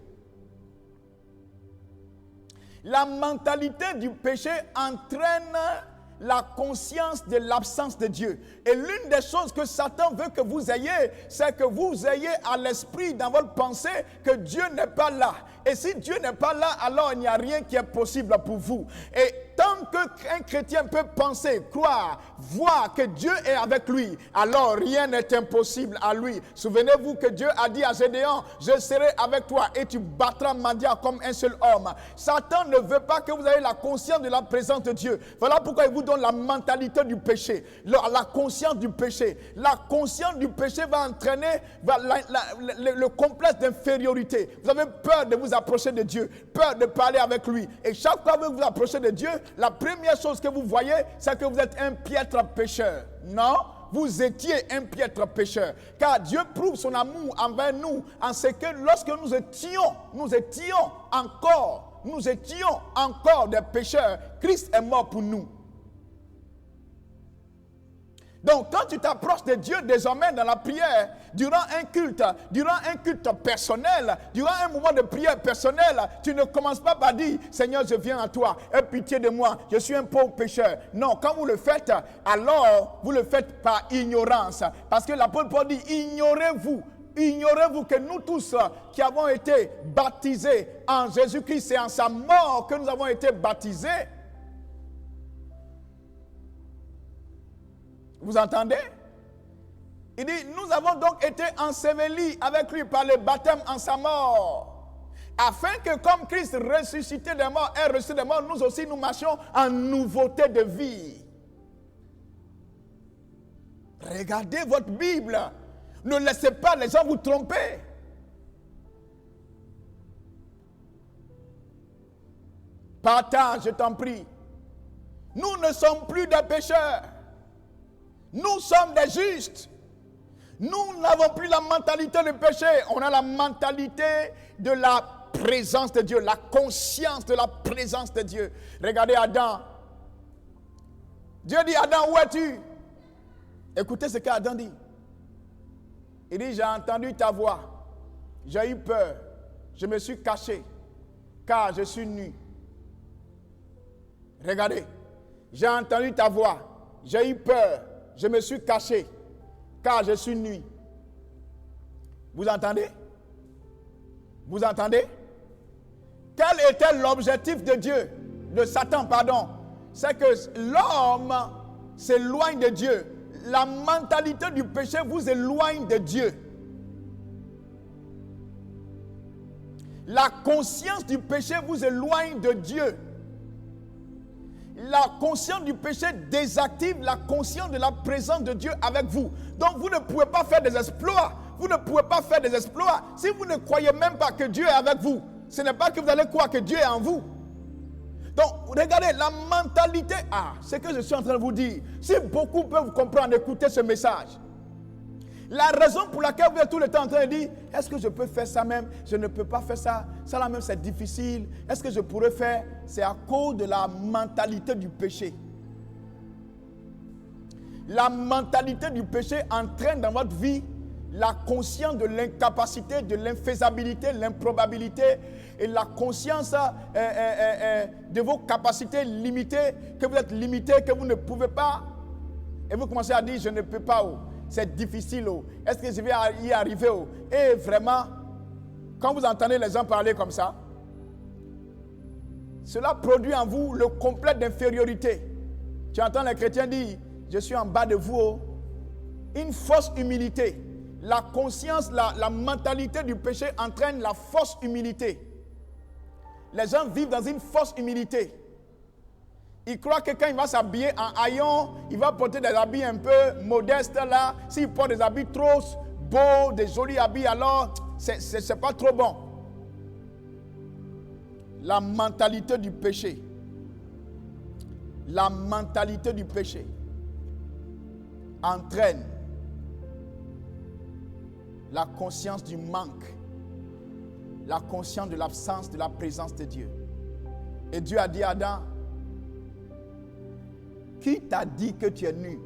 La mentalité du péché entraîne la conscience de l'absence de Dieu. Et l'une des choses que Satan veut que vous ayez, c'est que vous ayez à l'esprit dans votre pensée que Dieu n'est pas là. Et si Dieu n'est pas là, alors il n'y a rien qui est possible pour vous. Et tant qu'un chrétien peut penser, croire, voir que Dieu est avec lui, alors rien n'est impossible à lui. Souvenez-vous que Dieu a dit à Gédéon, je serai avec toi et tu battras Midian comme un seul homme. Satan ne veut pas que vous ayez la conscience de la présence de Dieu. Voilà pourquoi il vous donne la mentalité du péché, la conscience du péché. La conscience du péché va entraîner le complexe d'infériorité. Vous avez peur de vous approcher de Dieu, peur de parler avec lui. Et chaque fois que vous vous approchez de Dieu, la première chose que vous voyez, c'est que vous êtes un piètre pécheur. Non, vous étiez un piètre pécheur. Car Dieu prouve son amour envers nous en ce que lorsque nous étions encore des pécheurs, Christ est mort pour nous. Donc, quand tu t'approches de Dieu désormais dans la prière, durant un culte personnel, durant un moment de prière personnel, tu ne commences pas par dire, Seigneur, je viens à toi, aie pitié de moi, je suis un pauvre pécheur. Non, quand vous le faites, alors vous le faites par ignorance. Parce que l'apôtre Paul dit, ignorez-vous que nous tous qui avons été baptisés en Jésus-Christ, c'est en sa mort que nous avons été baptisés. Vous entendez? Il dit, nous avons donc été ensevelis avec lui par le baptême en sa mort, afin que comme Christ ressuscité des morts est ressuscité des morts, nous aussi nous marchions en nouveauté de vie. Regardez votre Bible. Ne laissez pas les gens vous tromper. Partage, je t'en prie. Nous ne sommes plus des pécheurs. Nous sommes des justes. Nous n'avons plus la mentalité du péché. On a la mentalité de la présence de Dieu, la conscience de la présence de Dieu. Regardez Adam. Dieu dit, Adam, où es-tu? Écoutez ce qu'Adam dit. Il dit, j'ai entendu ta voix. J'ai eu peur. Je me suis caché, car je suis nu. Regardez. J'ai entendu ta voix. J'ai eu peur. Je me suis caché, car je suis nu. Vous entendez? Vous entendez? Quel était l'objectif de Dieu, de Satan, pardon? C'est que l'homme s'éloigne de Dieu. La mentalité du péché vous éloigne de Dieu. La conscience du péché vous éloigne de Dieu. La conscience du péché désactive la conscience de la présence de Dieu avec vous. Donc vous ne pouvez pas faire des exploits. Vous ne pouvez pas faire des exploits si vous ne croyez même pas que Dieu est avec vous. Ce n'est pas que vous allez croire que Dieu est en vous. Donc regardez la mentalité. C'est ce que je suis en train de vous dire. Si beaucoup peuvent comprendre, écouter ce message. La raison pour laquelle vous êtes tout le temps en train de dire, est-ce que je peux faire ça même? Je ne peux pas faire ça. Ça là même c'est difficile. Est-ce que je pourrais faire? C'est à cause de la mentalité du péché. La mentalité du péché entraîne dans votre vie la conscience de l'incapacité, de l'infaisabilité, l'improbabilité et la conscience de vos capacités limitées, que vous êtes limité, que vous ne pouvez pas. Et vous commencez à dire, je ne peux pas. C'est difficile. Est-ce que je vais y arriver? Et vraiment, quand vous entendez les gens parler comme ça, cela produit en vous le complexe d'infériorité. Tu entends les chrétiens dire, je suis en bas de vous. Une fausse humilité. La conscience, la mentalité du péché entraîne la fausse humilité. Les gens vivent dans une fausse humilité. Ils croient que quand il va s'habiller en haillon, il va porter des habits un peu modestes là. S'il porte des habits trop beaux, des jolis habits, alors c'est pas trop bon. La mentalité du péché. La mentalité du péché entraîne la conscience du manque, la conscience de l'absence de la présence de Dieu. Et Dieu a dit à Adam, qui t'a dit que tu es nu?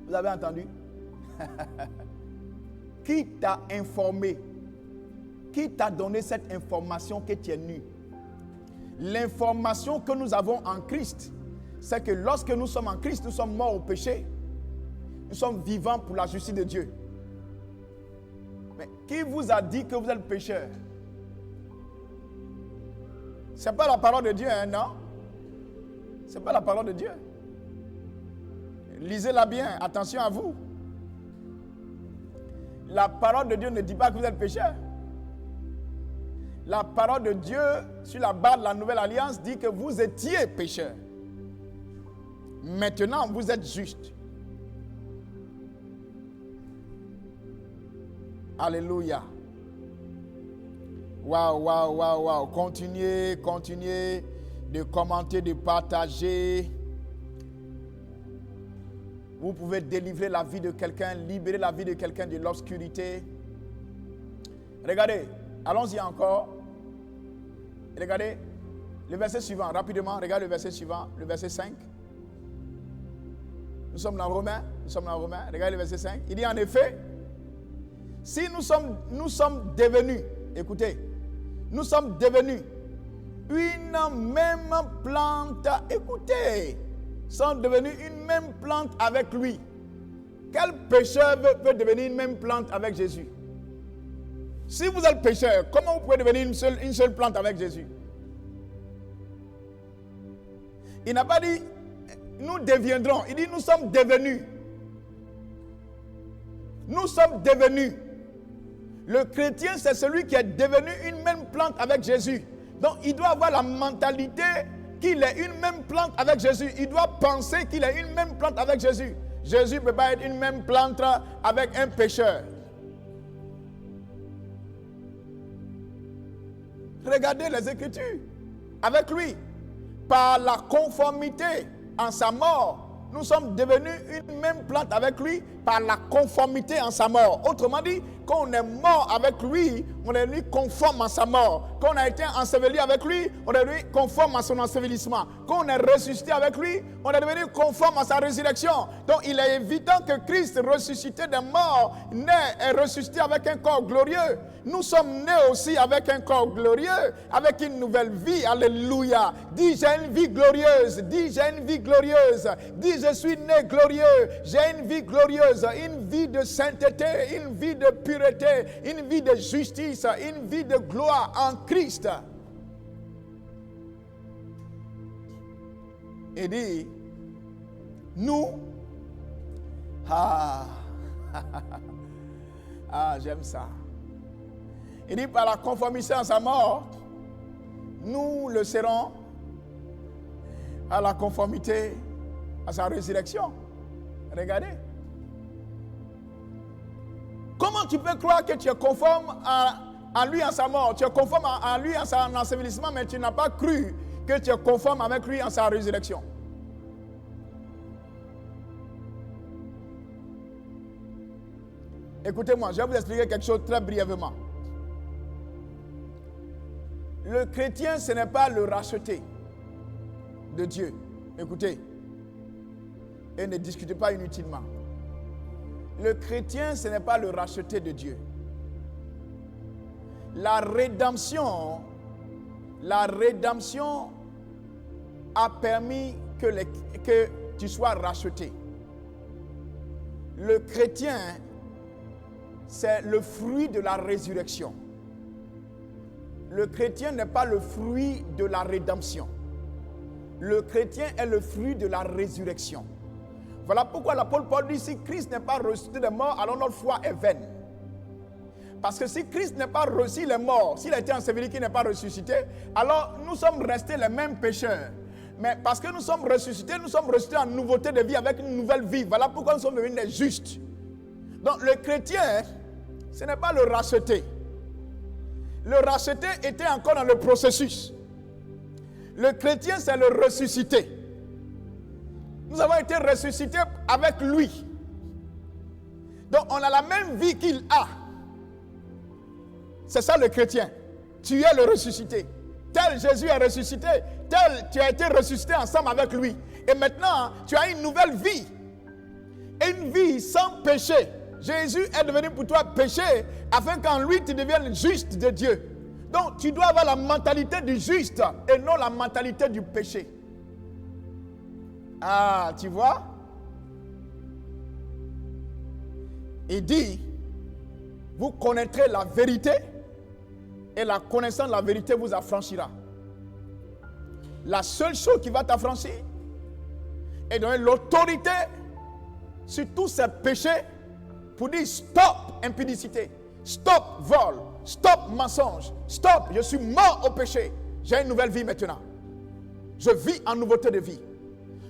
Vous avez entendu? Qui t'a informé? Qui t'a donné cette information que tu es nu? L'information que nous avons en Christ, c'est que lorsque nous sommes en Christ, nous sommes morts au péché. Nous sommes vivants pour la justice de Dieu. Mais qui vous a dit que vous êtes pécheur? Ce n'est pas la parole de Dieu, hein, non? Ce n'est pas la parole de Dieu. Lisez-la bien, attention à vous. La parole de Dieu ne dit pas que vous êtes pécheur. La parole de Dieu, sur la base de la nouvelle alliance, dit que vous étiez pécheur. Maintenant, vous êtes juste. Alléluia. Waouh. Continuez de commenter, de partager. Vous pouvez délivrer la vie de quelqu'un, libérer la vie de quelqu'un de l'obscurité. Regardez, allons-y encore. Regardez le verset suivant, rapidement, regardez le verset suivant, le verset 5. Nous sommes dans Romains Nous sommes dans Romains, regardez le verset 5. Il dit en effet, si nous sommes devenus, écoutez, nous sommes devenus une même plante, écoutez, sommes devenus une même plante avec lui. Quel pécheur peut devenir une même plante avec Jésus? Si vous êtes pécheur, comment vous pouvez devenir une seule plante avec Jésus? Il n'a pas dit nous deviendrons, il dit nous sommes devenus. Nous sommes devenus. Le chrétien, c'est celui qui est devenu une même plante avec Jésus. Donc, il doit avoir la mentalité qu'il est une même plante avec Jésus. Il doit penser qu'il est une même plante avec Jésus. Jésus ne peut pas être une même plante avec un pécheur. Regardez les Écritures. Avec lui, par la conformité en sa mort, nous sommes devenus une même plante avec lui par la conformité en sa mort. Autrement dit, quand on est mort avec lui, on est devenu conforme à sa mort. Quand on a été enseveli avec lui, on est devenu conforme à son ensevelissement. Quand on est ressuscité avec lui, on est devenu conforme à sa résurrection. Donc il est évident que Christ, ressuscité des morts, est ressuscité avec un corps glorieux. Nous sommes nés aussi avec un corps glorieux, avec une nouvelle vie. Alléluia. Dis, j'ai une vie glorieuse. Dis, j'ai une vie glorieuse. Dis, je suis né glorieux. J'ai une vie glorieuse. Une vie de sainteté, une vie de pureté, une vie de justice, une vie de gloire en Christ. Et dit, nous, j'aime ça. Il dit, par la conformité à sa mort, nous le serons à la conformité à sa résurrection. Regardez. Comment tu peux croire que tu es conforme à lui en sa mort? Tu es conforme à lui en son ensevelissement, mais tu n'as pas cru que tu es conforme avec lui en sa résurrection. Écoutez-moi, je vais vous expliquer quelque chose très brièvement. Le chrétien, ce n'est pas le racheté de Dieu. Écoutez, et ne discutez pas inutilement. Le chrétien, ce n'est pas le racheté de Dieu. La rédemption a permis que tu sois racheté. Le chrétien, c'est le fruit de la résurrection. Le chrétien n'est pas le fruit de la rédemption. Le chrétien est le fruit de la résurrection. Voilà pourquoi l'apôtre Paul dit, si Christ n'est pas ressuscité des morts, alors notre foi est vaine. Parce que si Christ n'est pas ressuscité, il est mort. S'il a été enseveli, qu'il n'est pas ressuscité, alors nous sommes restés les mêmes pécheurs. Mais parce que nous sommes ressuscités en nouveauté de vie, avec une nouvelle vie. Voilà pourquoi nous sommes devenus des justes. Donc le chrétien, ce n'est pas le racheté. Le racheté était encore dans le processus. Le chrétien, c'est le ressuscité. Nous avons été ressuscités avec lui. Donc on a la même vie qu'il a. C'est ça le chrétien. Tu es le ressuscité. Tel Jésus est ressuscité, tel tu as été ressuscité ensemble avec lui. Et maintenant, tu as une nouvelle vie. Une vie sans péché. Jésus est devenu pour toi péché afin qu'en lui tu deviennes juste de Dieu. Donc tu dois avoir la mentalité du juste et non la mentalité du péché. Ah, tu vois? Il dit, vous connaîtrez la vérité et la connaissance de la vérité vous affranchira. La seule chose qui va t'affranchir est donner l'autorité sur tous ces péchés pour dire stop impudicité, stop vol, stop mensonge, stop, je suis mort au péché. J'ai une nouvelle vie maintenant. Je vis en nouveauté de vie.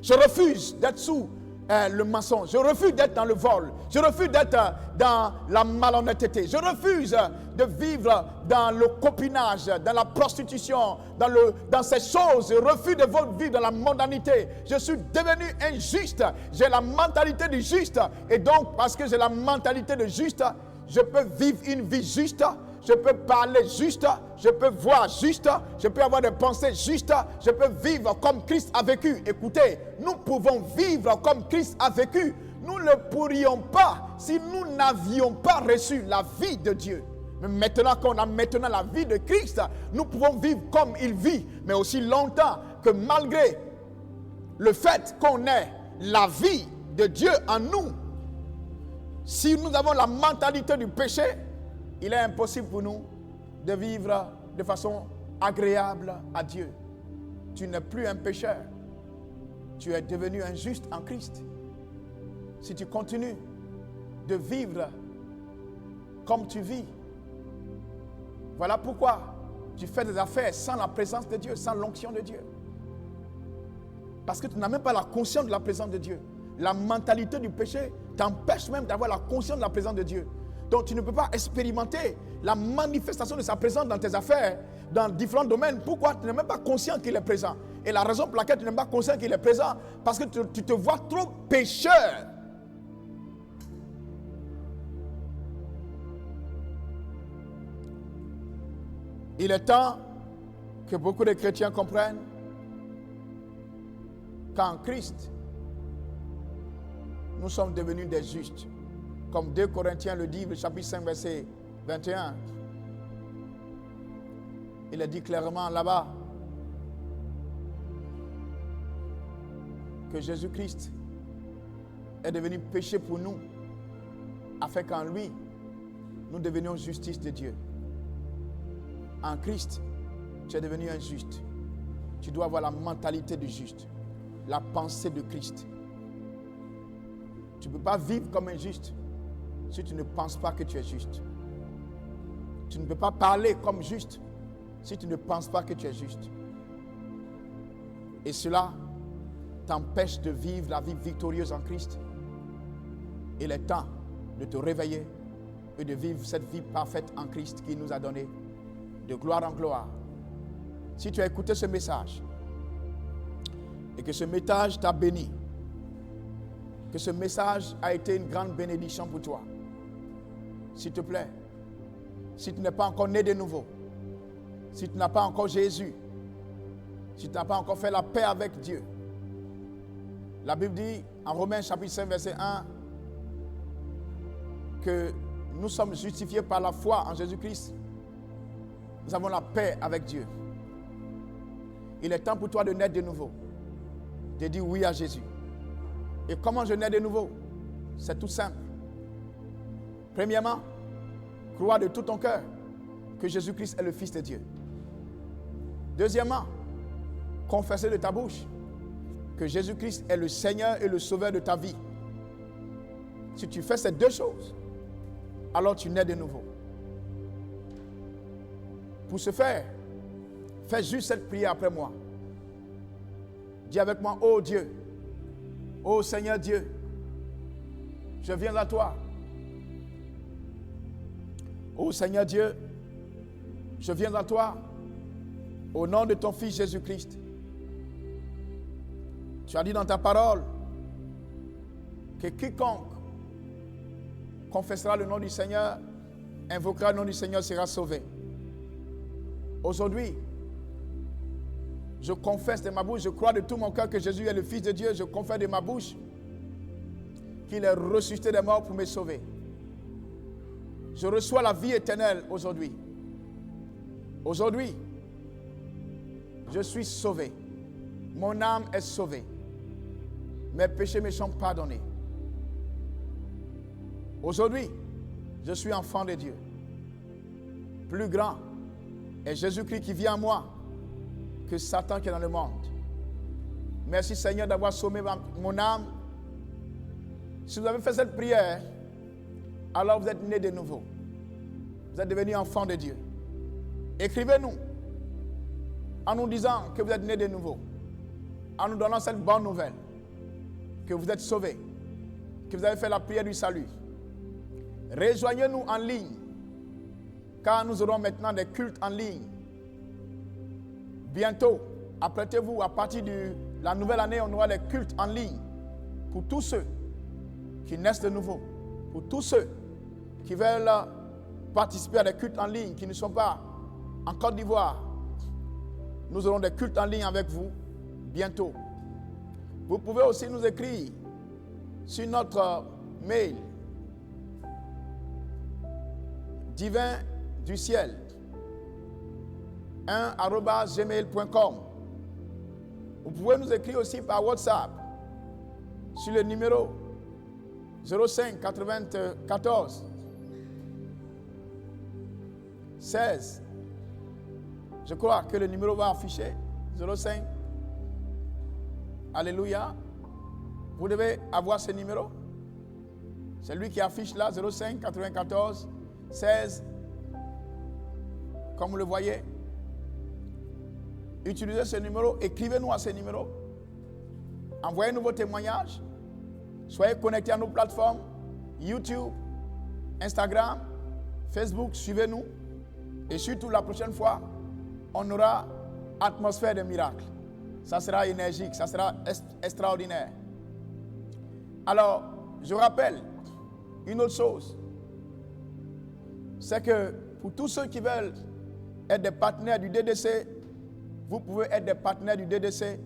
Je refuse d'être sous le mensonge. Je refuse d'être dans le vol. Je refuse d'être dans la malhonnêteté. Je refuse de vivre dans le copinage, dans la prostitution, dans ces choses. Je refuse de vivre dans la mondanité. Je suis devenu un juste. J'ai la mentalité du juste. Et donc, parce que j'ai la mentalité de juste, je peux vivre une vie juste. Je peux parler juste, je peux voir juste, je peux avoir des pensées justes, je peux vivre comme Christ a vécu. Écoutez, nous pouvons vivre comme Christ a vécu. nous ne pourrions pas si nous n'avions pas reçu la vie de Dieu. Mais maintenant qu'on a maintenant la vie de Christ, nous pouvons vivre comme il vit, mais aussi longtemps que malgré le fait qu'on ait la vie de Dieu en nous, si nous avons la mentalité du péché, il est impossible pour nous de vivre de façon agréable à Dieu. Tu n'es plus un pécheur. Tu es devenu un juste en Christ. Si tu continues de vivre comme tu vis, voilà pourquoi tu fais des affaires sans la présence de Dieu, sans l'onction de Dieu. Parce que tu n'as même pas la conscience de la présence de Dieu. La mentalité du péché t'empêche même d'avoir la conscience de la présence de Dieu. Donc tu ne peux pas expérimenter la manifestation de sa présence dans tes affaires, dans différents domaines. Pourquoi? Tu n'es même pas conscient qu'il est présent. Et la raison pour laquelle tu n'es pas conscient qu'il est présent, parce que tu te vois trop pécheur. Il est temps que beaucoup de chrétiens comprennent qu'en Christ, nous sommes devenus des justes. Comme 2 Corinthiens le dit, le chapitre 5, verset 21. Il est dit clairement là-bas que Jésus-Christ est devenu péché pour nous, afin qu'en lui, nous devenions justice de Dieu. En Christ, tu es devenu un juste. Tu dois avoir la mentalité du juste, la pensée de Christ. Tu ne peux pas vivre comme un juste si tu ne penses pas que tu es juste. Tu ne peux pas parler comme juste si tu ne penses pas que tu es juste. Et cela t'empêche de vivre la vie victorieuse en Christ. Il est temps de te réveiller et de vivre cette vie parfaite en Christ qu'il nous a donnée, de gloire en gloire. Si tu as écouté ce message et que ce message t'a béni, que ce message a été une grande bénédiction pour toi, s'il te plaît, si tu n'es pas encore né de nouveau, si tu n'as pas encore Jésus, si tu n'as pas encore fait la paix avec Dieu, la Bible dit en Romains chapitre 5 verset 1 que nous sommes justifiés par la foi en Jésus-Christ. Nous avons la paix avec Dieu. Il est temps pour toi de naître de nouveau, de dire oui à Jésus. Et comment je nais de nouveau? C'est tout simple. Premièrement, crois de tout ton cœur que Jésus-Christ est le Fils de Dieu. Deuxièmement, confesser de ta bouche que Jésus-Christ est le Seigneur et le Sauveur de ta vie. Si tu fais ces deux choses, alors tu nais de nouveau. Pour ce faire, fais juste cette prière après moi. Dis avec moi, ô Dieu, ô Seigneur Dieu, je viens à toi. Ô Seigneur Dieu, je viens à toi au nom de ton Fils Jésus-Christ. Tu as dit dans ta parole que quiconque confessera le nom du Seigneur, invoquera le nom du Seigneur, sera sauvé. Aujourd'hui, je confesse de ma bouche, je crois de tout mon cœur que Jésus est le Fils de Dieu. Je confesse de ma bouche qu'il est ressuscité des morts pour me sauver. Je reçois la vie éternelle aujourd'hui. Aujourd'hui, je suis sauvé. Mon âme est sauvée. Mes péchés me sont pardonnés. Aujourd'hui, je suis enfant de Dieu. Plus grand est Jésus-Christ qui vit en moi que Satan qui est dans le monde. Merci Seigneur d'avoir sauvé mon âme. Si vous avez fait cette prière, alors vous êtes né de nouveau. Vous êtes devenu enfant de Dieu. Écrivez-nous en nous disant que vous êtes né de nouveau, en nous donnant cette bonne nouvelle, que vous êtes sauvés, que vous avez fait la prière du salut. Rejoignez-nous en ligne, car nous aurons maintenant des cultes en ligne. Bientôt, apprêtez-vous, à partir de la nouvelle année, on aura des cultes en ligne pour tous ceux qui naissent de nouveau, pour tous ceux qui veulent participer à des cultes en ligne, qui ne sont pas en Côte d'Ivoire. Nous aurons des cultes en ligne avec vous bientôt. Vous pouvez aussi nous écrire sur notre mail divin du ciel 1@gmail.com. Vous pouvez nous écrire aussi par WhatsApp sur le numéro 05 94 16. Je crois que le numéro va afficher 05. Alléluia. Vous devez avoir ce numéro. C'est lui qui affiche là, 05 94 16. Comme vous le voyez. Utilisez ce numéro, écrivez-nous à ce numéro. Envoyez-nous vos témoignages. Soyez connectés à nos plateformes YouTube, Instagram, Facebook. Suivez-nous. Et surtout, la prochaine fois, on aura atmosphère de miracle. Ça sera énergique, ça sera extraordinaire. Alors, je rappelle une autre chose. C'est que pour tous ceux qui veulent être des partenaires du DDC, vous pouvez être des partenaires du DDC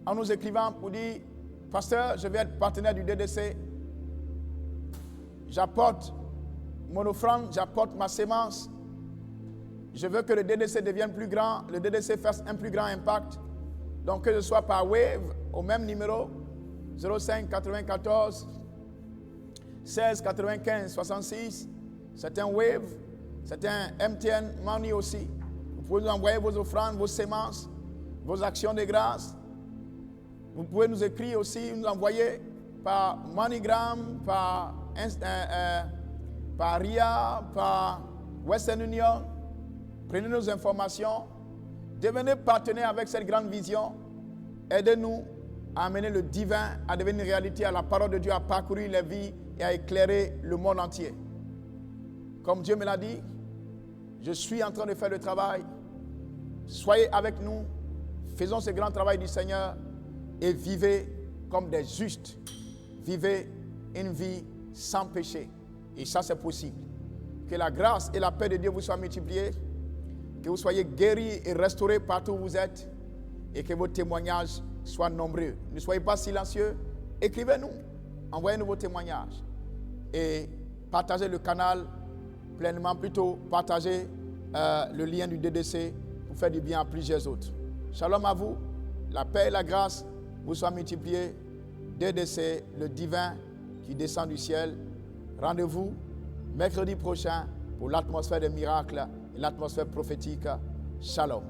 en nous écrivant pour dire « Pasteur, je vais être partenaire du DDC. J'apporte mon offrande, j'apporte ma sémence. Je veux que le DDC devienne plus grand, le DDC fasse un plus grand impact. Donc que ce soit par Wave, au même numéro, 05 94 16 95 66. C'est un Wave, c'est un MTN Money aussi. Vous pouvez nous envoyer vos offrandes, vos sémences, vos actions de grâce. Vous pouvez nous écrire aussi, nous envoyer par MoneyGram, par RIA, par Western Union. Prenez nos informations. Devenez partenaire avec cette grande vision. Aidez-nous à amener le divin à devenir une réalité, à la parole de Dieu, à parcourir les vies et à éclairer le monde entier. Comme Dieu me l'a dit, je suis en train de faire le travail. Soyez avec nous. Faisons ce grand travail du Seigneur et vivez comme des justes. Vivez une vie sans péché. Et ça, c'est possible. Que la grâce et la paix de Dieu vous soient multipliées. Que vous soyez guéris et restaurés partout où vous êtes. Et que vos témoignages soient nombreux. Ne soyez pas silencieux. Écrivez-nous. Envoyez-nous vos témoignages. Et partagez le canal pleinement. Plutôt, partagez le lien du DDC pour faire du bien à plusieurs autres. Shalom à vous. La paix et la grâce vous soient multipliées. DDC, le divin qui descend du ciel. Rendez-vous mercredi prochain pour l'atmosphère des miracles et l'atmosphère prophétique. Shalom.